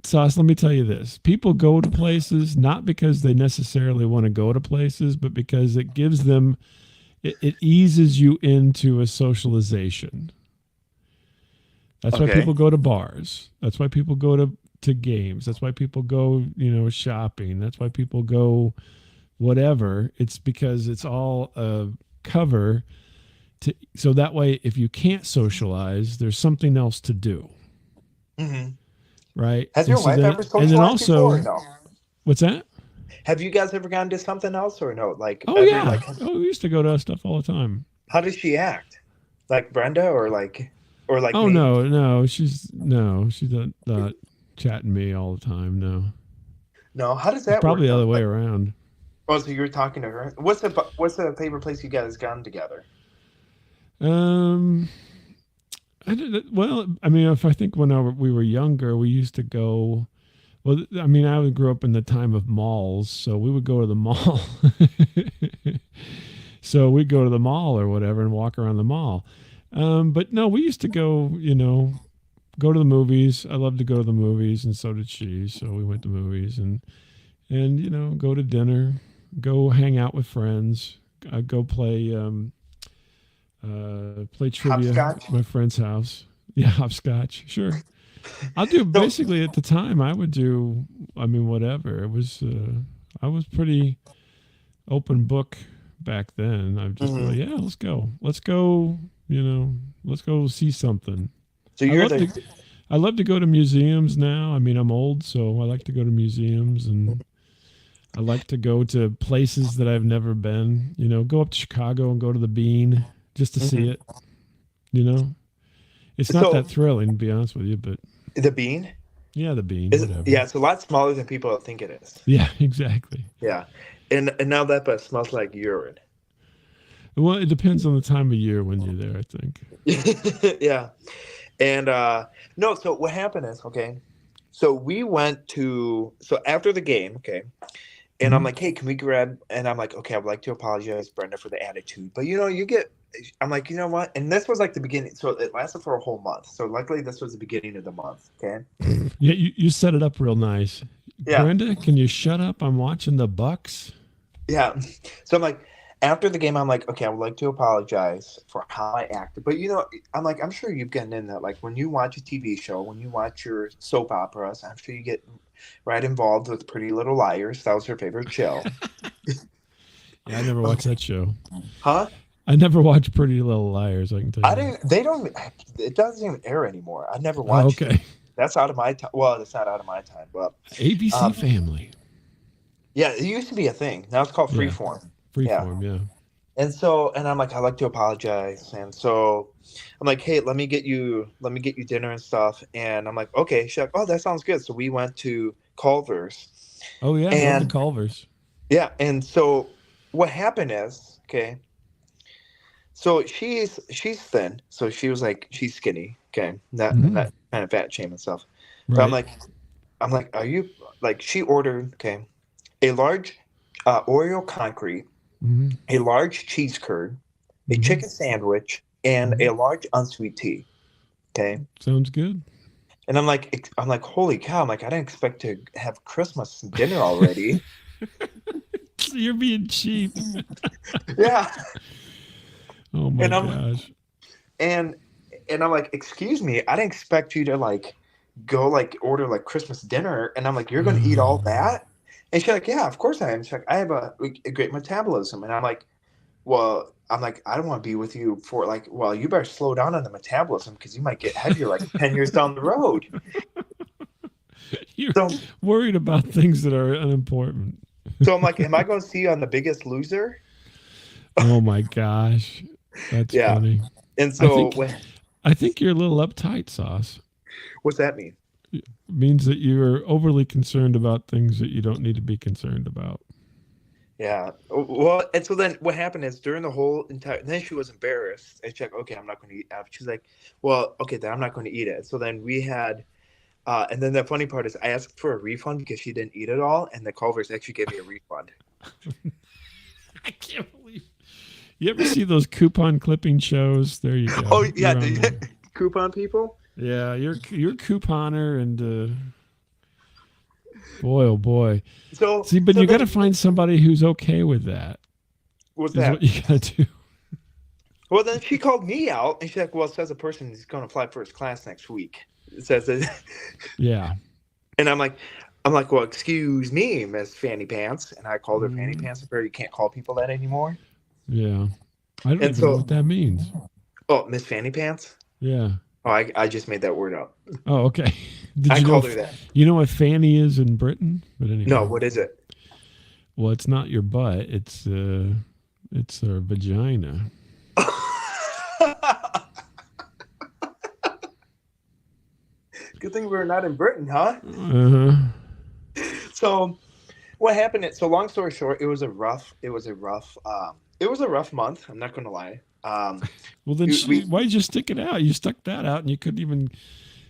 Sauce, let me tell you this. People go to places not because they necessarily want to go to places, but because it gives them, it eases you into a socialization. That's why Okay. people go to bars. That's why people go to games. That's why people go, shopping. That's why people go whatever. It's because it's all a cover so that way if you can't socialize, there's something else to do, Hmm. right? Has And your so wife then ever and then socialized before or also no? what's that? Have you guys ever gone to something else or no? Like Oh ever yeah. like Oh, we used to go to stuff all the time. how does she act? Like Brenda or like Oh me? no, she's not chatting me all the time. No. No. How does It's that probably work the though? other way Like, around. oh, so you're talking to her. What's the favorite place you guys gone together? um well, I mean, if I think when we were younger, we used to go. Well, I mean, I grew up in the time of malls, so we would go to the mall. So we'd go to the mall or whatever and walk around the mall. But no, we used to go, go to the movies. I loved to go to the movies, and so did she. So we went to movies and go to dinner, go hang out with friends, go play trivia Hopscotch. at my friend's house. Yeah, hopscotch, sure. I'll do So. basically at the time. I would do. I mean, whatever. It was. I was pretty open book back then. I'd just be like, Mhm. yeah, let's go. Let's go. You know, let's go see something. So I you're love the. to. I love to go to museums now. I mean, I'm old, so I like to go to museums and I like to go to places that I've never been. Go up to Chicago and go to the Bean just to see Mhm. it. You know, it's not So that thrilling to be honest with you, but the bean yeah, the Bean, is, whatever. yeah, it's a lot smaller than people think it is. Yeah, exactly. Yeah, and now that but smells like urine. Well, it depends on the time of year when you're there, I think. Yeah, and no. So what happened is, okay. So we went to so after the game, okay. And I'm Hmm. like, hey, can we grab? And I'm like, okay, I would like to apologize, Brenda, for the attitude. But you get, I'm like, you know what? And this was like the beginning. So it lasted for a whole month. So luckily, this was the beginning of the month. Okay. Yeah, you set it up real nice. Yeah. Brenda, can you shut up? I'm watching the Bucks. Yeah. So I'm like, after the game, I'm like, okay, I would like to apologize for how I acted. But I'm like, I'm sure you've gotten in that. Like when you watch a TV show, when you watch your soap operas, I'm sure you get right involved with Pretty Little Liars. That was her favorite show. Yeah, I never watched that show. Huh? I never watched Pretty Little Liars. I can tell I you that. didn't. They don't. It doesn't even air anymore. I never Oh, watched it. okay. That's out of my time. Well, that's not out of my time, but ABC um, Family. yeah, it used to be a thing. Now it's called Yeah. Freeform. Yeah. Freeform. Yeah. And so, and I'm like, I like to apologize. And so I'm like, hey, let me get you dinner and stuff. And I'm like, okay. She's like, oh, that sounds good. So we went to Culver's. Oh yeah. Love the And Culvers. yeah, and so what happened is, okay, so she's thin. So she was like, she's skinny. Okay. Hmm. Not kind of fat shame and stuff. But Right. I'm like, are you like she ordered, okay, a large Oreo concrete, Hmm. a large cheese curd, a Hmm. chicken sandwich, and Hmm. a large unsweet tea. Okay. Sounds good. And I'm like, holy cow! I'm like, I didn't expect to have Christmas dinner already. You're being cheap. Yeah. Oh my And gosh. and and I'm like, excuse me, I didn't expect you to like go like order like Christmas dinner. And I'm like, you're gonna eat all that? And she's like, yeah, of course I am. She's like, I have a great metabolism. And I'm like, well, I'm like, I don't want to be with you for like, well, you better slow down on the metabolism because you might get heavier like 10 years down the road. You're So worried about things that are unimportant. so I'm like, am I going to see you on The Biggest Loser? Oh my gosh. That's Yeah. funny. And I so think I think you're a little uptight, Sauce. what's that mean? It means that you're overly concerned about things that you don't need to be concerned about. Yeah. Well, and so then what happened is during the whole entire, then she was embarrassed and she's like, okay, I'm not going to eat. She's like, well, okay, then I'm not going to eat it. So then we had, and then the funny part is I asked for a refund because she didn't eat it all. And the Culvers actually gave me a refund. I can't believe. You ever see those coupon clipping shows? There you go. Oh, yeah. You're on there. The coupon people. Yeah, you're a couponer, and boy, oh boy. So, See, but so you got to then find somebody who's okay with that. what's Is what that? you got to do. Well, then she called me out and she's like, well, it says a person is going to fly first class next week. It says that. Yeah. And I'm like, well, excuse me, Miss Fanny Pants. And I called her Fanny Mm, Pants. You can't call people that anymore. yeah. I don't And even know so, what that means. oh, Miss Fanny Pants. Yeah. Oh, I just made that word up. Oh, okay. Did I you know? called her that. You know what fanny is in Britain? But No, anyway, what is it? well, it's not your butt. It's a vagina. Good thing we're not in Britain, huh? Uh huh. So what happened? So long story short, it was a rough month. I'm not going to lie. Well, then We why did you stick it out? You stuck that out, and you couldn't even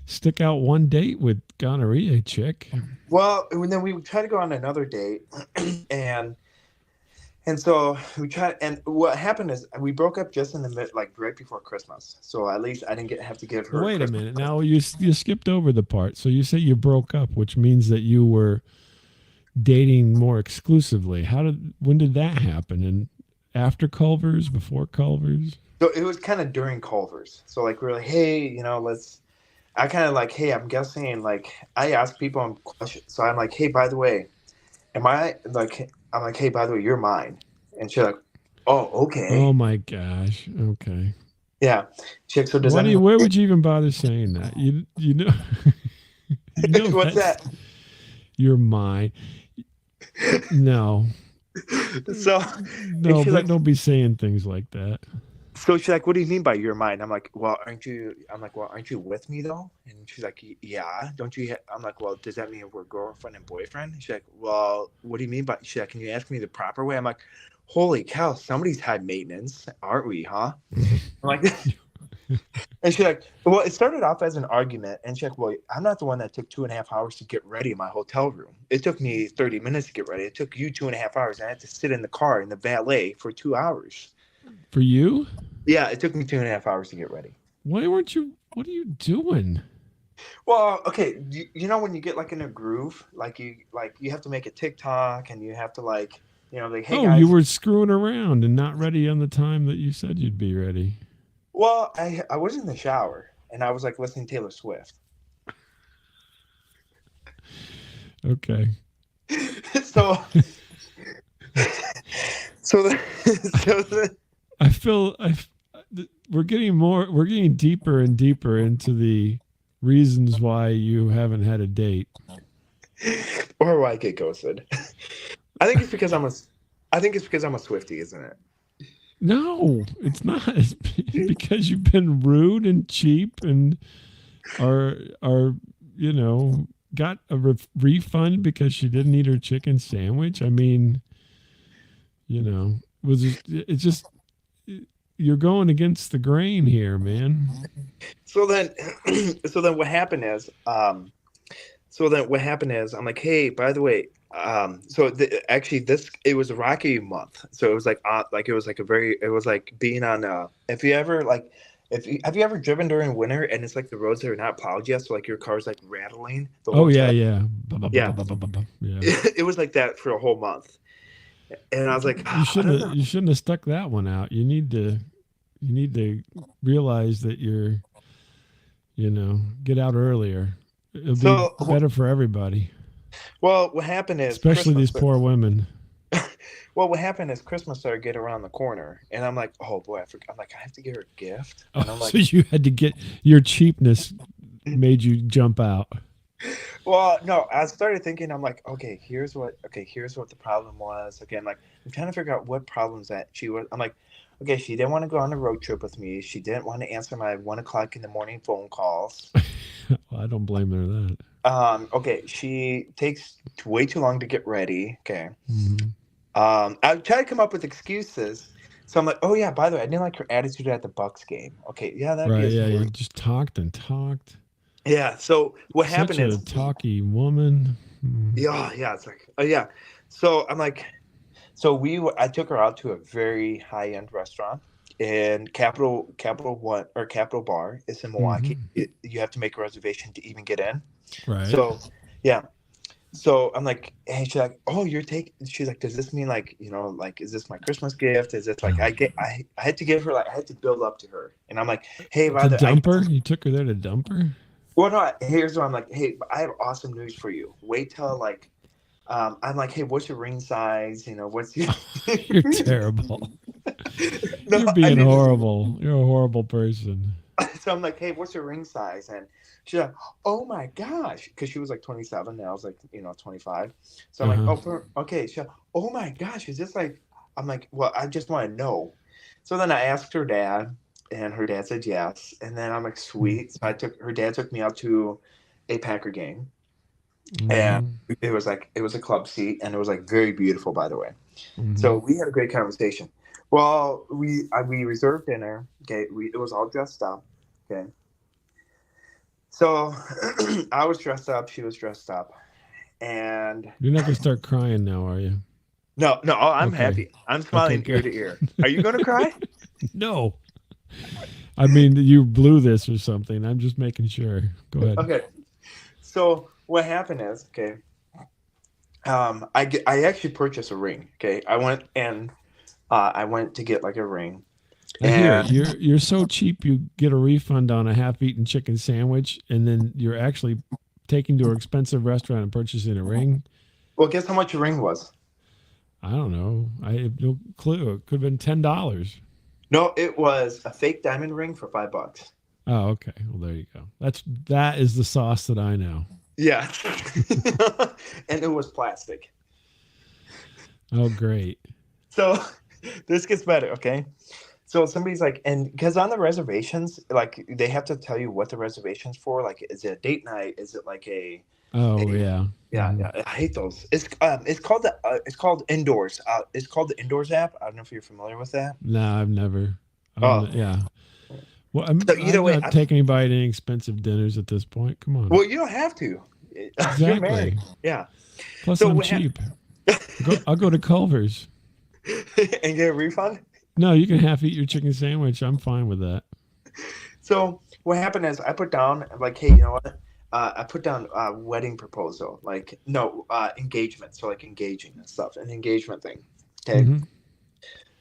stick out one date with gonorrhea chick. well, and then we tried to go on another date, and And so we tried, and what happened is we broke up just in the mid, like right before Christmas. So at least I didn't have to give her a Wait a Christmas minute. present. Now you skipped over the part. So you say you broke up, which means that you were dating more exclusively. When did that happen? And after Culver's, before Culver's? So it was kind of during Culver's. So like we are like, hey, let's. I kind of like, hey, I'm guessing like I ask people questions. So I'm like, hey, by the way, am I like? I'm like, hey, by the way, you're mine. And she's like, oh, Oh okay, my gosh. Okay. yeah. She's like, so does that mean Where would you even bother saying that? You know you know what's that's that? you're mine. No. So and No, she's like, don't be saying things like that. so she's like, what do you mean by you're mine? I'm like, well, aren't you? I'm like, well, aren't you with me though? And she's like, yeah. Don't you? I'm like, well, does that mean we're girlfriend and boyfriend? She's like, well, what do you mean by? She's like, can you ask me the proper way? I'm like, holy cow, somebody's high maintenance, aren't we? Huh? I'm like, and she's like, well, it started off as an argument, and she's like, well, I'm not the one that took 2.5 hours to get ready in my hotel room. It took me 30 minutes to get ready. It took you 2.5 hours, and I had to sit in the car in the valet for 2 hours. For you? Yeah, it took me 2.5 hours to get ready. Why weren't you what are you doing? Well, okay, you know when you get like in a groove, like you have to make a TikTok and you have to like, hey Oh, you guys. were screwing around and not ready on the time that you said you'd be ready. Well, I was in the shower and I was like listening to Taylor Swift. Okay. So so the, so the, I feel we're getting deeper and deeper into the reasons why you haven't had a date. Or why I get ghosted. I think it's because I'm a I think it's because I'm a Swiftie, isn't it? No, it's not. It's because you've been rude and cheap and are you know got a refund because she didn't eat her chicken sandwich. I mean, was it's just you're going against the grain here, man. So then, so then what happened is, I'm like, hey, by the way, actually this it was a rocky month, so it was like it was like a very it was like being on if you ever like if you have you ever driven during winter and it's like the roads are not plowed yet, so like your car's like rattling the Oh whole yeah, time. yeah, Yeah, yeah. it was like that for a whole month, and I was like, I don't know. You shouldn't have stuck that one out. You need to realize that get out earlier. It'll be So better for everybody, well, what happened is especially these poor women. Well, what happened is Christmas started getting around the corner, and I'm like, oh boy, I'm like, I have to get her a gift, Oh, and I'm so like, you had to get your cheapness made you jump out. well, no, I started thinking, I'm like, here's what the problem was. Okay, I'm trying to figure out what problems that she was. I'm like, okay, she didn't want to go on a road trip with me. She didn't want to answer my 1 o'clock in the morning phone calls. Well, I don't blame her that. Okay, she takes way too long to get ready. Okay. Mm-hmm. I try to come up with excuses. So I'm like, oh yeah, by the way, I didn't like her attitude at the Bucks game. Okay, yeah, that'd be Right? a Yeah, you story. just talked and talked. Yeah. So what Such happened a is, talky woman. Mm. yeah, it's like, oh yeah. So I'm like, I took her out to a very high end restaurant in Capital One or Capital Bar. It's in Milwaukee. Mm-hmm. You have to make a reservation to even get in. Right. So yeah. So I'm like, hey, she's like, oh, you're taking. She's like, does this mean like, like, is this my Christmas gift? Is it like I had to give her like I had to build up to her, and I'm like, hey, To rather I dump her? You took her there to dump her? well no, here's what I'm like, hey, I have awesome news for you. Wait till like, I'm like, hey, what's your ring size? What's your You're terrible. no, You're I being need to. horrible. You're a horrible person. So I'm like, hey, what's your ring size? And she's like, oh my gosh, because she was like 27 and I was like, 25. So I'm like, Uh-huh. oh, okay. She's like, oh my gosh, is this like? I'm like, well, I just want to know. So then I asked her dad, and her dad said yes. And then I'm like, sweet. So her dad took me out to a Packer game, and Mm-hmm. it was a club seat, and it was like very beautiful, by the way. Mm-hmm. So we had a great conversation. Well, we reserved dinner. Okay, it was all dressed up. Okay, so I was dressed up. She was dressed up, and You're not gonna start crying now, are you? no, no, oh, I'm Okay. happy. I'm Okay, smiling ear good. to ear. Are you gonna cry? No. I mean, you blew this or something. I'm just making sure. Go ahead. Okay. So what happened is, okay, I actually purchased a ring. Okay, I went to get like a ring, I hear it. and You're so cheap. You get a refund on a half-eaten chicken sandwich, and then you're actually taking to an expensive restaurant and purchasing a ring. well, guess how much a ring was? I don't know. I have no clue. It could have been $10. No, it was a fake diamond ring for $5. Oh, okay. Well, there you go. That is the sauce that I know. Yeah, and it was plastic. Oh, great. So this gets better, okay? So somebody's like, and because on the reservations, like they have to tell you what the reservation's for. Like, is it a date night? Is it like Oh, a yeah. yeah, Mhm. yeah. I hate those. It's called Indoors. It's called the Indoors app. I don't know if you're familiar with that. No, I've never. Oh, Yeah. Well, so either I'm way, not taking anybody to any expensive dinners at this point. Come on. well, you don't have to. You're married. Exactly. Yeah. Plus, So I'm what cheap. I'll go to Culver's. and get a refund. No, you can half eat your chicken sandwich. I'm fine with that. So what happened is I put down like, hey, you know what? I put down wedding proposal, like no engagement, so like engaging and stuff, an engagement thing. Okay, Hmm.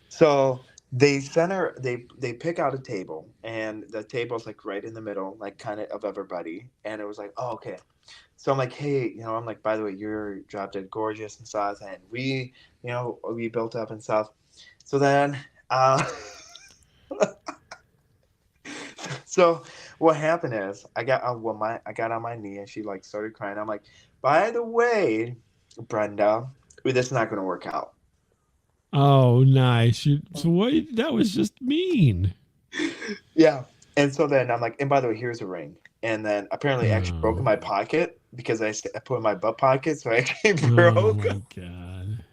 so they center they pick out a table, and the table's like right in the middle, like kind of everybody, and it was like, oh okay. So I'm like, hey, I'm like, by the way, you're drop dead gorgeous and stuff, and we built up and stuff. So then, uh, So what happened is I got on my knee and she like started crying. I'm like, by the way, Brenda, this is not going to work out. Oh, nice. So what? That was just mean. Yeah. And so then I'm like, and by the way, here's a ring. And then apparently actually broke in Oh, my pocket because I put it in my butt pocket, so I actually oh broke. my God.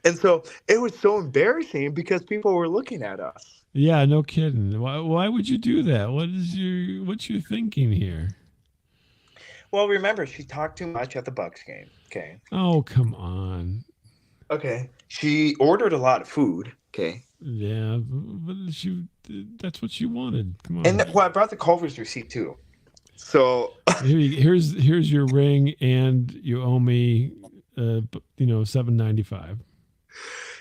And so it was so embarrassing because people were looking at us. Yeah, no kidding. Why would you do that? What's your thinking here? Well, remember, she talked too much at the Bucks game. Okay. Oh, come on. Okay. She ordered a lot of food. Okay. Yeah, but that's what she wanted. Come And on. well, I brought the Culver's receipt too. So, Here's your ring, and you owe me, $7.95.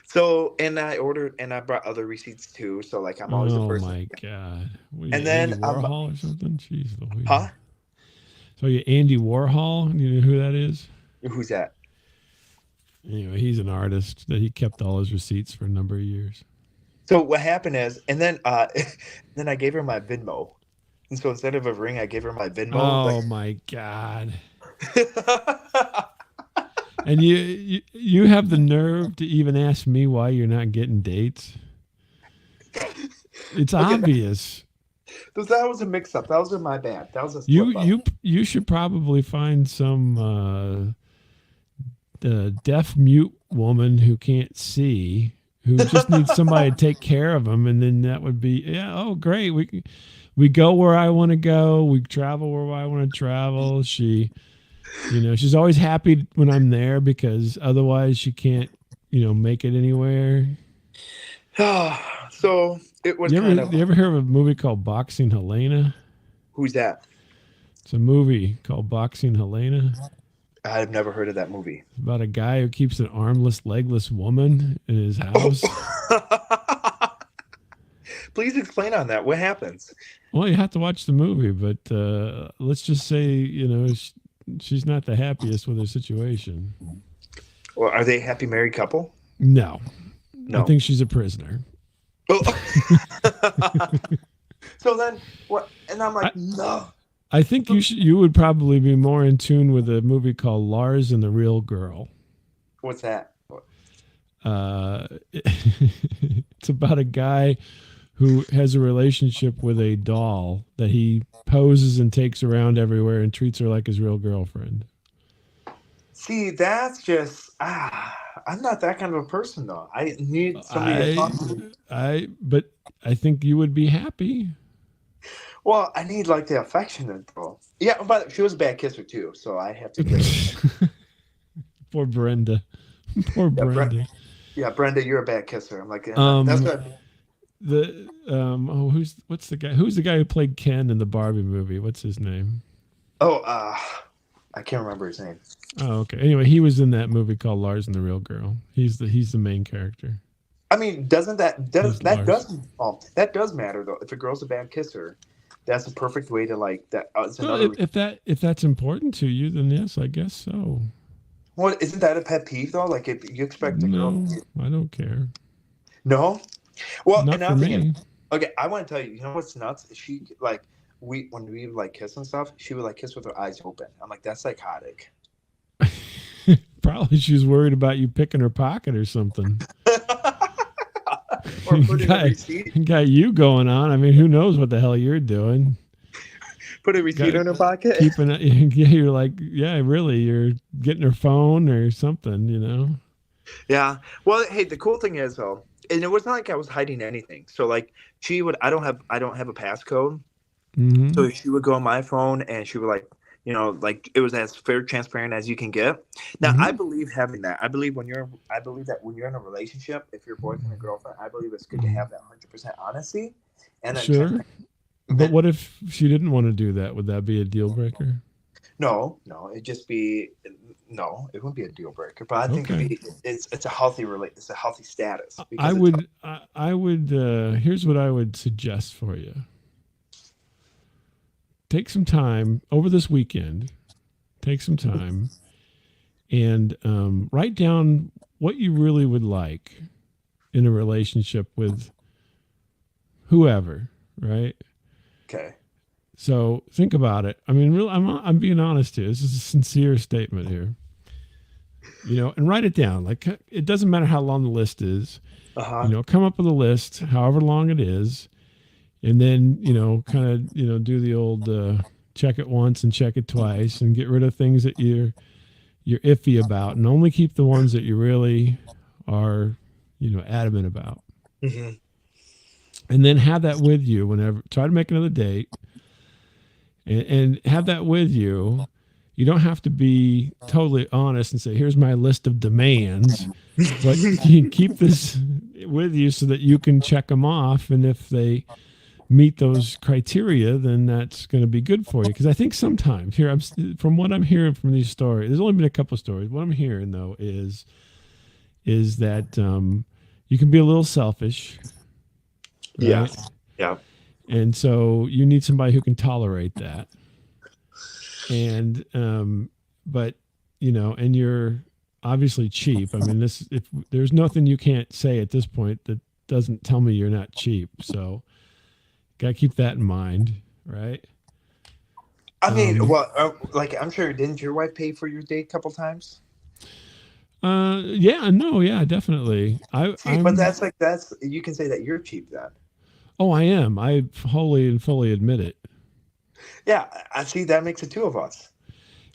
so, and I ordered and I brought other receipts too. So, like, I'm always the Oh first. my God. What are And you, Andy then, Warhol or something? Jeez Louise. huh? So you Andy Warhol? You know who that is? Who's that? Anyway, he's an artist that he kept all his receipts for a number of years. So what happened is, and then, then I gave her my Venmo. And so instead of a ring, I gave her my Venmo. Oh my God. And you have the nerve to even ask me why you're not getting dates? It's Okay, obvious. that was a mix-up. That was my bad. That was a You slip-up. you should probably find some deaf mute woman who can't see, who just needs somebody to take care of them, and then that would be, yeah, oh great, we go where I want to go, we travel where I want to travel. She's always happy when I'm there because otherwise she can't make it anywhere. So it was You ever kind of, you ever hear of a movie called Boxing Helena? who's that? It's a movie called Boxing Helena. I've never heard of that movie. It's about a guy who keeps an armless, legless woman in his house. Please explain on that. What happens? Well, you have to watch the movie, but let's just say, she's not the happiest with her situation. Well, are they a happy married couple? No, I No. think she's a prisoner. Oh. So then what? And I'm I, like, no. I think you would probably be more in tune with a movie called Lars and the Real Girl. What's that? It's about a guy who has a relationship with a doll that he poses and takes around everywhere and treats her like his real girlfriend. See, that's just I'm not that kind of a person though. I need somebody to talk to me. But I think you would be happy. Well, I need like the affection though. Yeah, but she was a bad kisser too, so I have to give her. Poor Brenda. Poor Yeah, Brenda. Yeah, Brenda, you're a bad kisser. I'm like, that's Um, what. who's the guy? Who's the guy who played Ken in the Barbie movie? What's his name? Oh, I can't remember his name. Oh, okay. Anyway, he was in that movie called Lars and the Real Girl. He's the main character. I mean, doesn't He's Lars. that does matter though? If a girl's a bad kisser, that's a perfect way to like that. It's Well, another. if that's important to you, then yes, I guess so. Well, isn't that a pet peeve though? Like, if you expect a girl. No, I don't care. No. Well, and Not now for I'm thinking, me. okay, I want to tell you, you know what's nuts? She like when we would like kiss and stuff, she would like kiss with her eyes open. I'm like, that's psychotic. Probably she's worried about you picking her pocket or something. Or put in a receipt. Got you going on. I mean, who knows what the hell you're doing? Put a receipt in her pocket. Keeping it. Yeah, you're like, yeah, really, you're getting her phone or something. Yeah. Well, hey, the cool thing is though, and it was not like I was hiding anything. So like she would, I don't have a passcode. Mm-hmm. So she would go on my phone and she would like, like it was as fair, transparent as you can get. Now Mm-hmm. I believe having that. I believe that when you're in a relationship, if you're boyfriend and girlfriend, I believe it's good to have that 100% honesty. And then Sure. But what if she didn't want to do that? Would that be a deal breaker? No, it'd just be no, it wouldn't be a deal breaker. But I think Okay. it's a healthy it's a healthy status I because would. I would. Here's what I would suggest for you. Take some time over this weekend. Take some time and write down what you really would like in a relationship with whoever, right? Okay. So think about it. I mean, real, I'm being honest here. This is a sincere statement here. And write it down. Like it doesn't matter how long the list is. Uh-huh. Come up with a list, however long it is, and then kind of do the old check it once and check it twice, and get rid of things that you're iffy about, and only keep the ones that you really are adamant about. Hmm. And then have that with you whenever. Try to make another date, and have that with you. You don't have to be totally honest and say, "Here's my list of demands," but you keep this with you so that you can check them off, and if they meet those criteria, then that's going to be good for you. Because I think sometimes here, from what I'm hearing from these stories, there's only been a couple of stories. What I'm hearing though is that you can be a little selfish, Yeah. right? Yeah. And so you need somebody who can tolerate that. And but and you're obviously cheap. I mean, if there's nothing you can't say at this point that doesn't tell me you're not cheap. So gotta keep that in mind, right? I mean, well, like I'm sure, didn't your wife pay for your date a couple times? Yeah, no, yeah, definitely. See, but that's you can say that you're cheap then. Oh, I am. I wholly and fully admit it. Yeah, I see. That makes it two of us.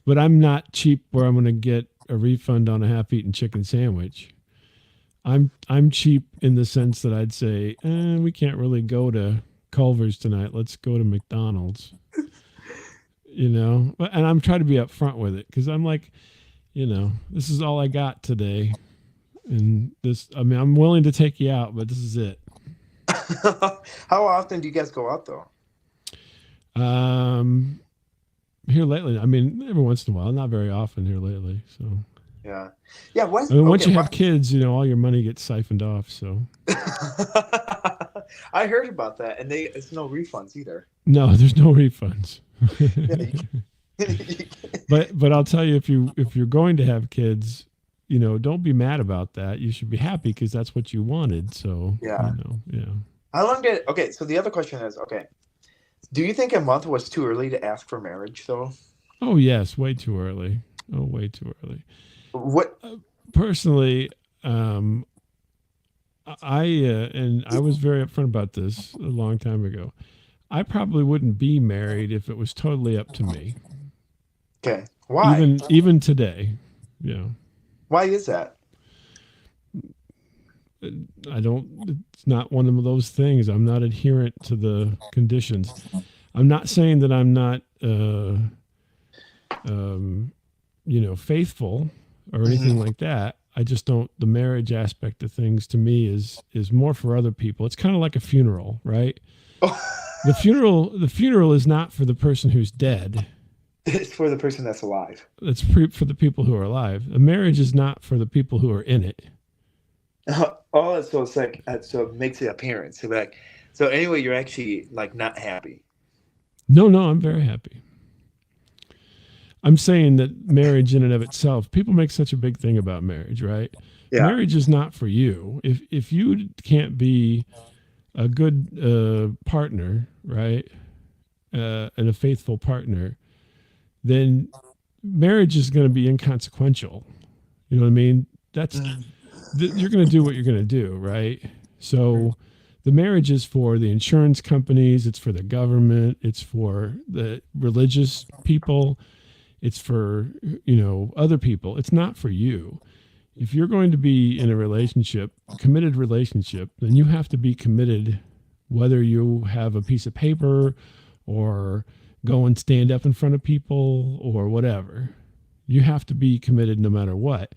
But I'm not cheap where I'm going to get a refund on a half-eaten chicken sandwich. I'm cheap in the sense that I'd say, we can't really go to Culver's tonight. Let's go to McDonald's. And I'm trying to be upfront with it because I'm like, this is all I got today, and I'm willing to take you out, but this is it. How often do you guys go out though? Here lately, I mean, every once in a while, not very often here lately. So Yeah, yeah. once you have kids, all your money gets siphoned off. So I heard about that, and it's no refunds either. no, there's no refunds. Yeah, but I'll tell you, if you're going to have kids, don't be mad about that. You should be happy because that's what you wanted. So yeah. yeah. How long did? Okay, so the other question is, okay, do you think a month was too early to ask for marriage though? Oh yes, way too early. Oh, way too early. What? Personally, I was very upfront about this a long time ago. I probably wouldn't be married if it was totally up to me. Okay, why? Even today, Why is that? I don't. It's not one of those things. I'm not adherent to the conditions. I'm not saying that I'm not, faithful or anything like that. I just don't. The marriage aspect of things to me is more for other people. It's kind of like a funeral, right? The funeral is not for the person who's dead. It's for the person that's alive. It's for the people who are alive. A marriage is not for the people who are in it. Oh, so it's like so it makes the appearance. So anyway, you're actually like not happy. No, I'm very happy. I'm saying that marriage in and of itself, people make such a big thing about marriage, right? Yeah. Marriage is not for you. If you can't be a good partner, right, and a faithful partner, then marriage is going to be inconsequential. You know what I mean? You're going to do what you're going to do, right? So the marriage is for the insurance companies, it's for the government, it's for the religious people, it's for other people. It's not for you. If you're going to be in a committed relationship, then you have to be committed, whether you have a piece of paper or go and stand up in front of people or whatever. You have to be committed no matter what.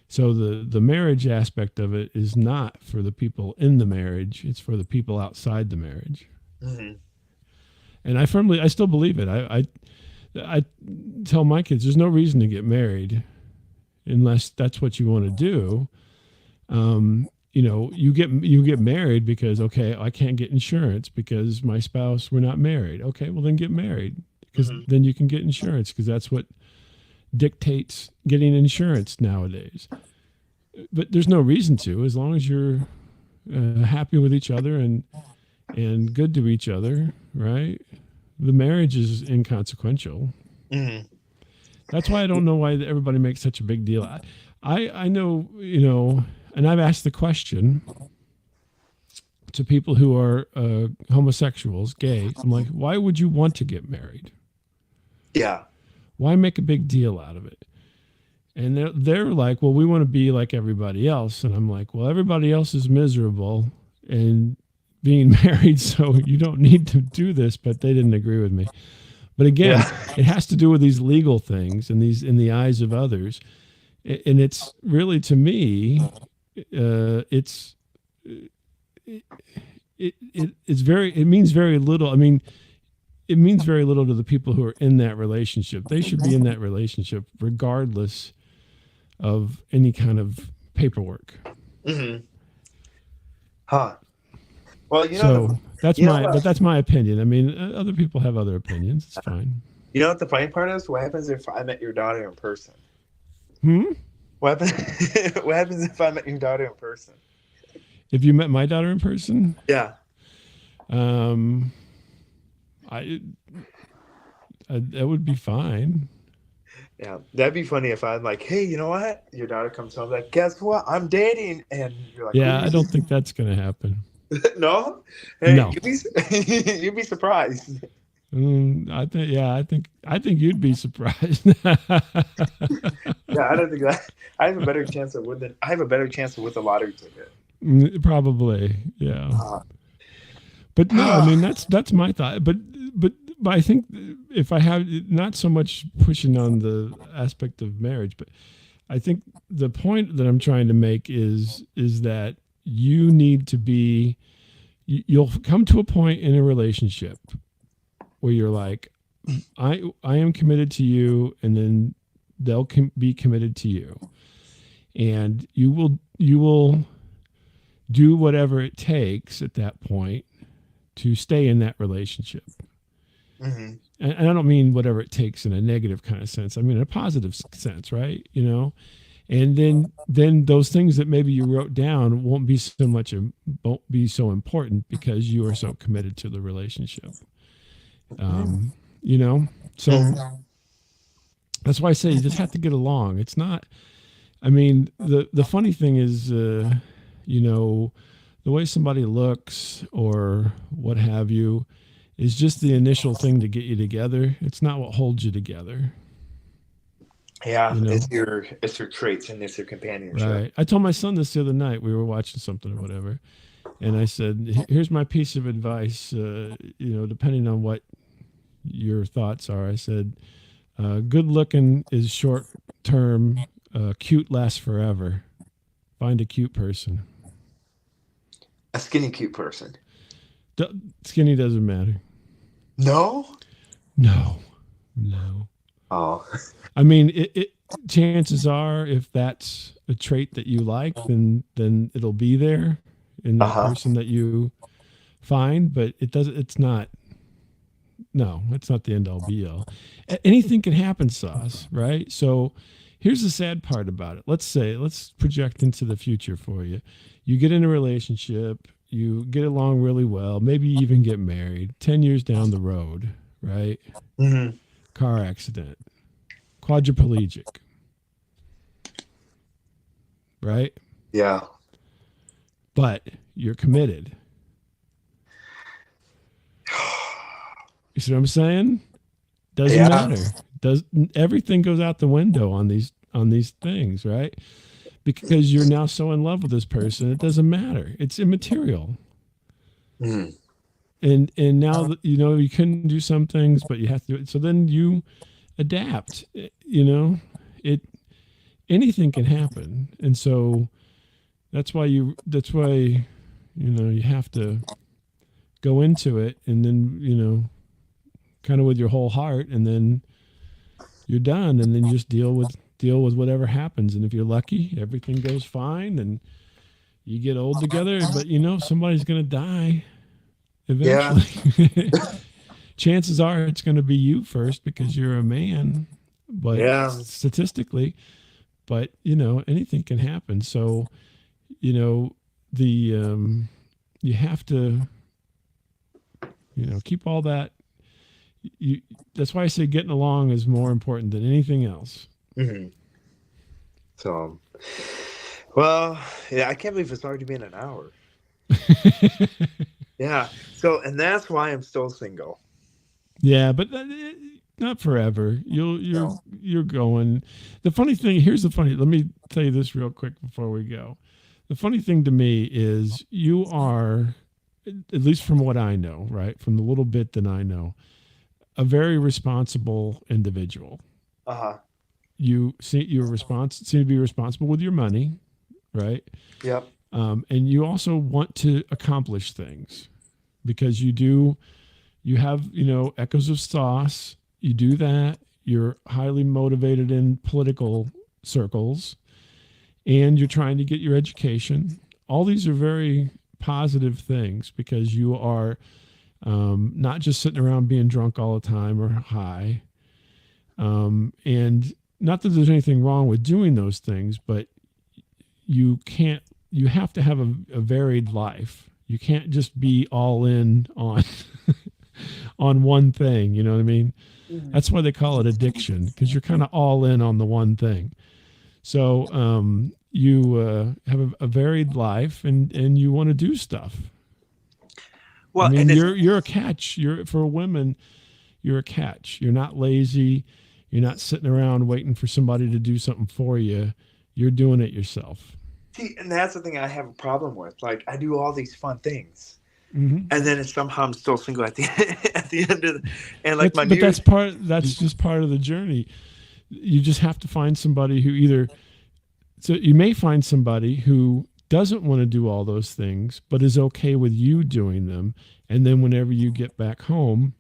So the marriage aspect of it is not for the people in the marriage. It's for the people outside the marriage. Mm-hmm. And I still believe it. I tell my kids, there's no reason to get married unless that's what you want to do. You get married because, okay, I can't get insurance because my spouse, we're not married. Okay, well then get married because then you can get insurance because that's what dictates getting insurance nowadays. But there's no reason to, as long as you're happy with each other and and good to each other, right? The marriage is inconsequential. Hmm. That's why I don't know why everybody makes such a big deal. I know, you know, and I've asked the question to people who are homosexuals, gay. I'm like, why would you want to get married? Yeah. Why make a big deal out of it? And they're like, well, we want to be like everybody else. And I'm like, well, everybody else is miserable and being married, so you don't need to do this. But they didn't agree with me. But again, Yeah. it has to do with these legal things and these in the eyes of others. And it's really, to me, it's it, it means very little. I mean, it means very little to the people who are in that relationship. They should be in that relationship regardless of any kind of paperwork. Hmm. Huh. Well, So you know what, that's my opinion. I mean, other people have other opinions. It's fine. you know what the funny part is? What happens if I met your daughter in person? Hmm? What happens? What happens if I met your daughter in person? If you met my daughter in person, Yeah. um, I, that would be fine. Yeah, that'd be funny if I'm like, hey, you know what? Your daughter comes home like, guess what? I'm dating, and you're like, who Yeah, do I don't think that's going to happen. you? No, hey, No. you'd be surprised. I think you'd be surprised. Yeah, I don't think that. I have a better chance of winning. I have a better chance to win the lottery ticket. Probably, yeah. Uh, But no, I mean that's my thought. But I think if I have not so much pushing on the aspect of marriage, but I think the point that I'm trying to make is that you need to be you'll come to a point in a relationship where you're like, I am committed to you, and then they'll be committed to you, and you will do whatever it takes at that point to stay in that relationship. hmm. And I don't mean whatever it takes in a negative kind of sense. I mean in a positive sense, right? You know, and then those things that maybe you wrote down won't be so important because you are so committed to the relationship. Um, you know, so Hmm. that's why I say you just have to get along. It's not. I mean, the funny thing is, you know, the way somebody looks or what have you is just the initial thing to get you together. It's not what holds you together. Yeah, You know, it's your traits and it's your companionship. right? I told my son this the other night. We were watching something or whatever, and I said, "Here's my piece of advice. You know, depending on what your thoughts are," I said, "Good looking is short term. Cute lasts forever. Find a cute person. A skinny, cute person. Skinny doesn't matter. No. No, no. Oh. I mean, chances are, if that's a trait that you like, then it'll be there in Uh that huh. person that you find. But it doesn't. It's not. No, it's not the end all be all. Anything can happen, Sauce. Right. So here's the sad part about it. Let's project into the future for you. You get in a relationship. You get along really well. Maybe you even get married. 10 years down the road, right? Hmm. Car accident, quadriplegic, right? Yeah. But you're committed. You see what I'm saying? Doesn't Yeah. matter. Does Everything goes out the window on these things, right? Because you're now so in love with this person, it doesn't matter. It's immaterial. Mm. And now that you know you can do some things, but you have to do it. So then you adapt. You know, it anything can happen, and so that's why you have to go into it, and then kind of with your whole heart, and then you're done, and then you just deal with whatever happens. And if you're lucky, everything goes fine, and you get old together. But somebody's gonna die Yeah. eventually. Chances are it's going to be you first because you're a man, but Yeah. statistically, but anything can happen. So, the you have to Keep all that. You, that's why I say getting along is more important than anything else. Hmm. So, well, yeah, I can't believe it's already been an hour. Yeah. So, and that's why I'm still single. Yeah, but not forever. No. You're going. The funny thing here's the funny. Let me tell you this real quick before we go. The funny thing to me is you are, at least from what I know, right, from the little bit that I know, a very responsible individual. Uh huh. You see, seem to be responsible with your money, right? Yep. And you also want to accomplish things because you have echoes of sauce. You do that. You're highly motivated in political circles, and you're trying to get your education. All these are very positive things because you are not just sitting around being drunk all the time or high. And not that there's anything wrong with doing those things, but you can't. You have to have a varied life. You can't just be all in on on one thing. You know what I mean? Mhm. That's why they call it addiction because you're kind of all in on the one thing. So you have a varied life, and you want to do stuff. I Well, mean, and it's you're a catch. You're for women. You're a catch. You're not lazy. You're not sitting around waiting for somebody to do something for you. You're doing it yourself. see, and that's the thing I have a problem with. Like, I do all these fun things, Hmm. and then it's somehow I'm still single at the at the end of the, and like That's my but New that's Year's. part. That's just part of the journey. You just have to find somebody who either. So you may find somebody who doesn't want to do all those things, but is okay with you doing them. And then whenever you get back home,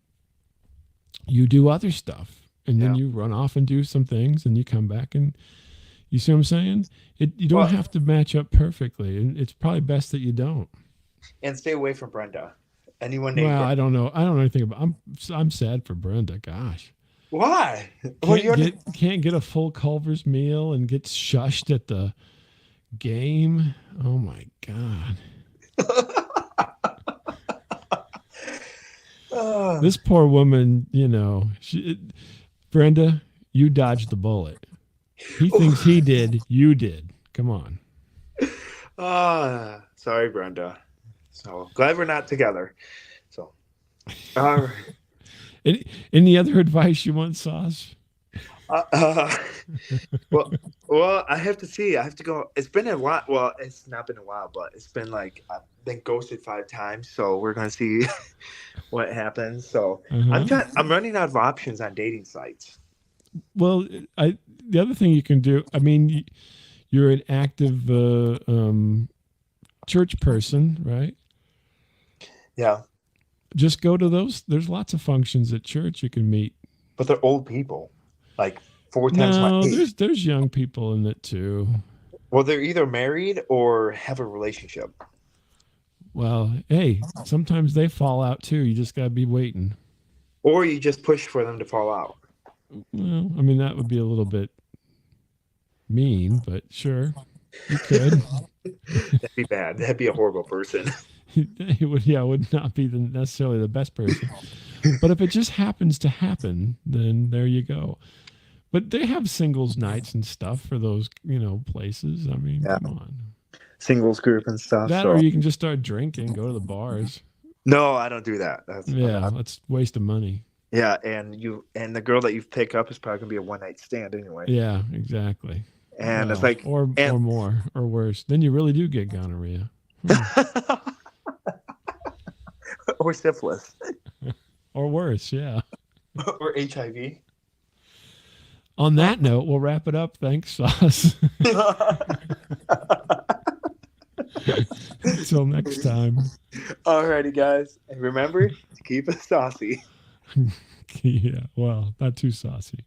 you do other stuff. And then Yeah. you run off and do some things and you come back and you see what I'm saying? You don't Well, have to match up perfectly. And it's probably best that you don't. and stay away from Brenda. Anyone named Well, Brenda. I don't know. I don't know anything about I'm sad for Brenda. Gosh. Why? Well, you're. Can't get a full Culver's meal and gets shushed at the game. Oh my God. uh, This poor woman, Brenda, you dodged the bullet. He thinks he did, you did. Come on. sorry, Brenda. So glad we're not together. So, all right. Any other advice you want, Sauce? Uh, uh, well, well, I have to see. I have to go. It's been a while. Well, it's not been a while, but it's been like I've been ghosted 5 times. So we're gonna see what happens. So I'm Uh-huh. trying. I'm running out of options on dating sites. Well, the other thing you can do, I mean, you're an active church person, right? Yeah, Just go to those. There's lots of functions at church you can meet. but they're old people, like 4 times my No, age. there's young people in it too. Well, they're either married or have a relationship. Well, hey, sometimes they fall out too. You just got to be waiting. Or you just push for them to fall out. Well, I mean, that would be a little bit mean, but sure, you could. That'd be bad. That'd be a horrible person. It would, yeah, would not be necessarily the best person. But if it just happens to happen, then there you go. But they have singles nights and stuff for those, places. I mean, Yeah, come on. singles group and stuff. That or So you can just start drinking, go to the bars. no, I don't do that. That's Yeah, that's waste of money. yeah, and the girl that you pick up is probably gonna be a one night stand anyway. Yeah, exactly. And it's Well, like or and more or worse. Then you really do get gonorrhea. Hmm. or syphilis Or worse, yeah. or HIV. On that note, we'll wrap it up. Thanks, Sauce. Until next time. Alrighty, guys, and remember to keep it saucy. Yeah, well, not too saucy.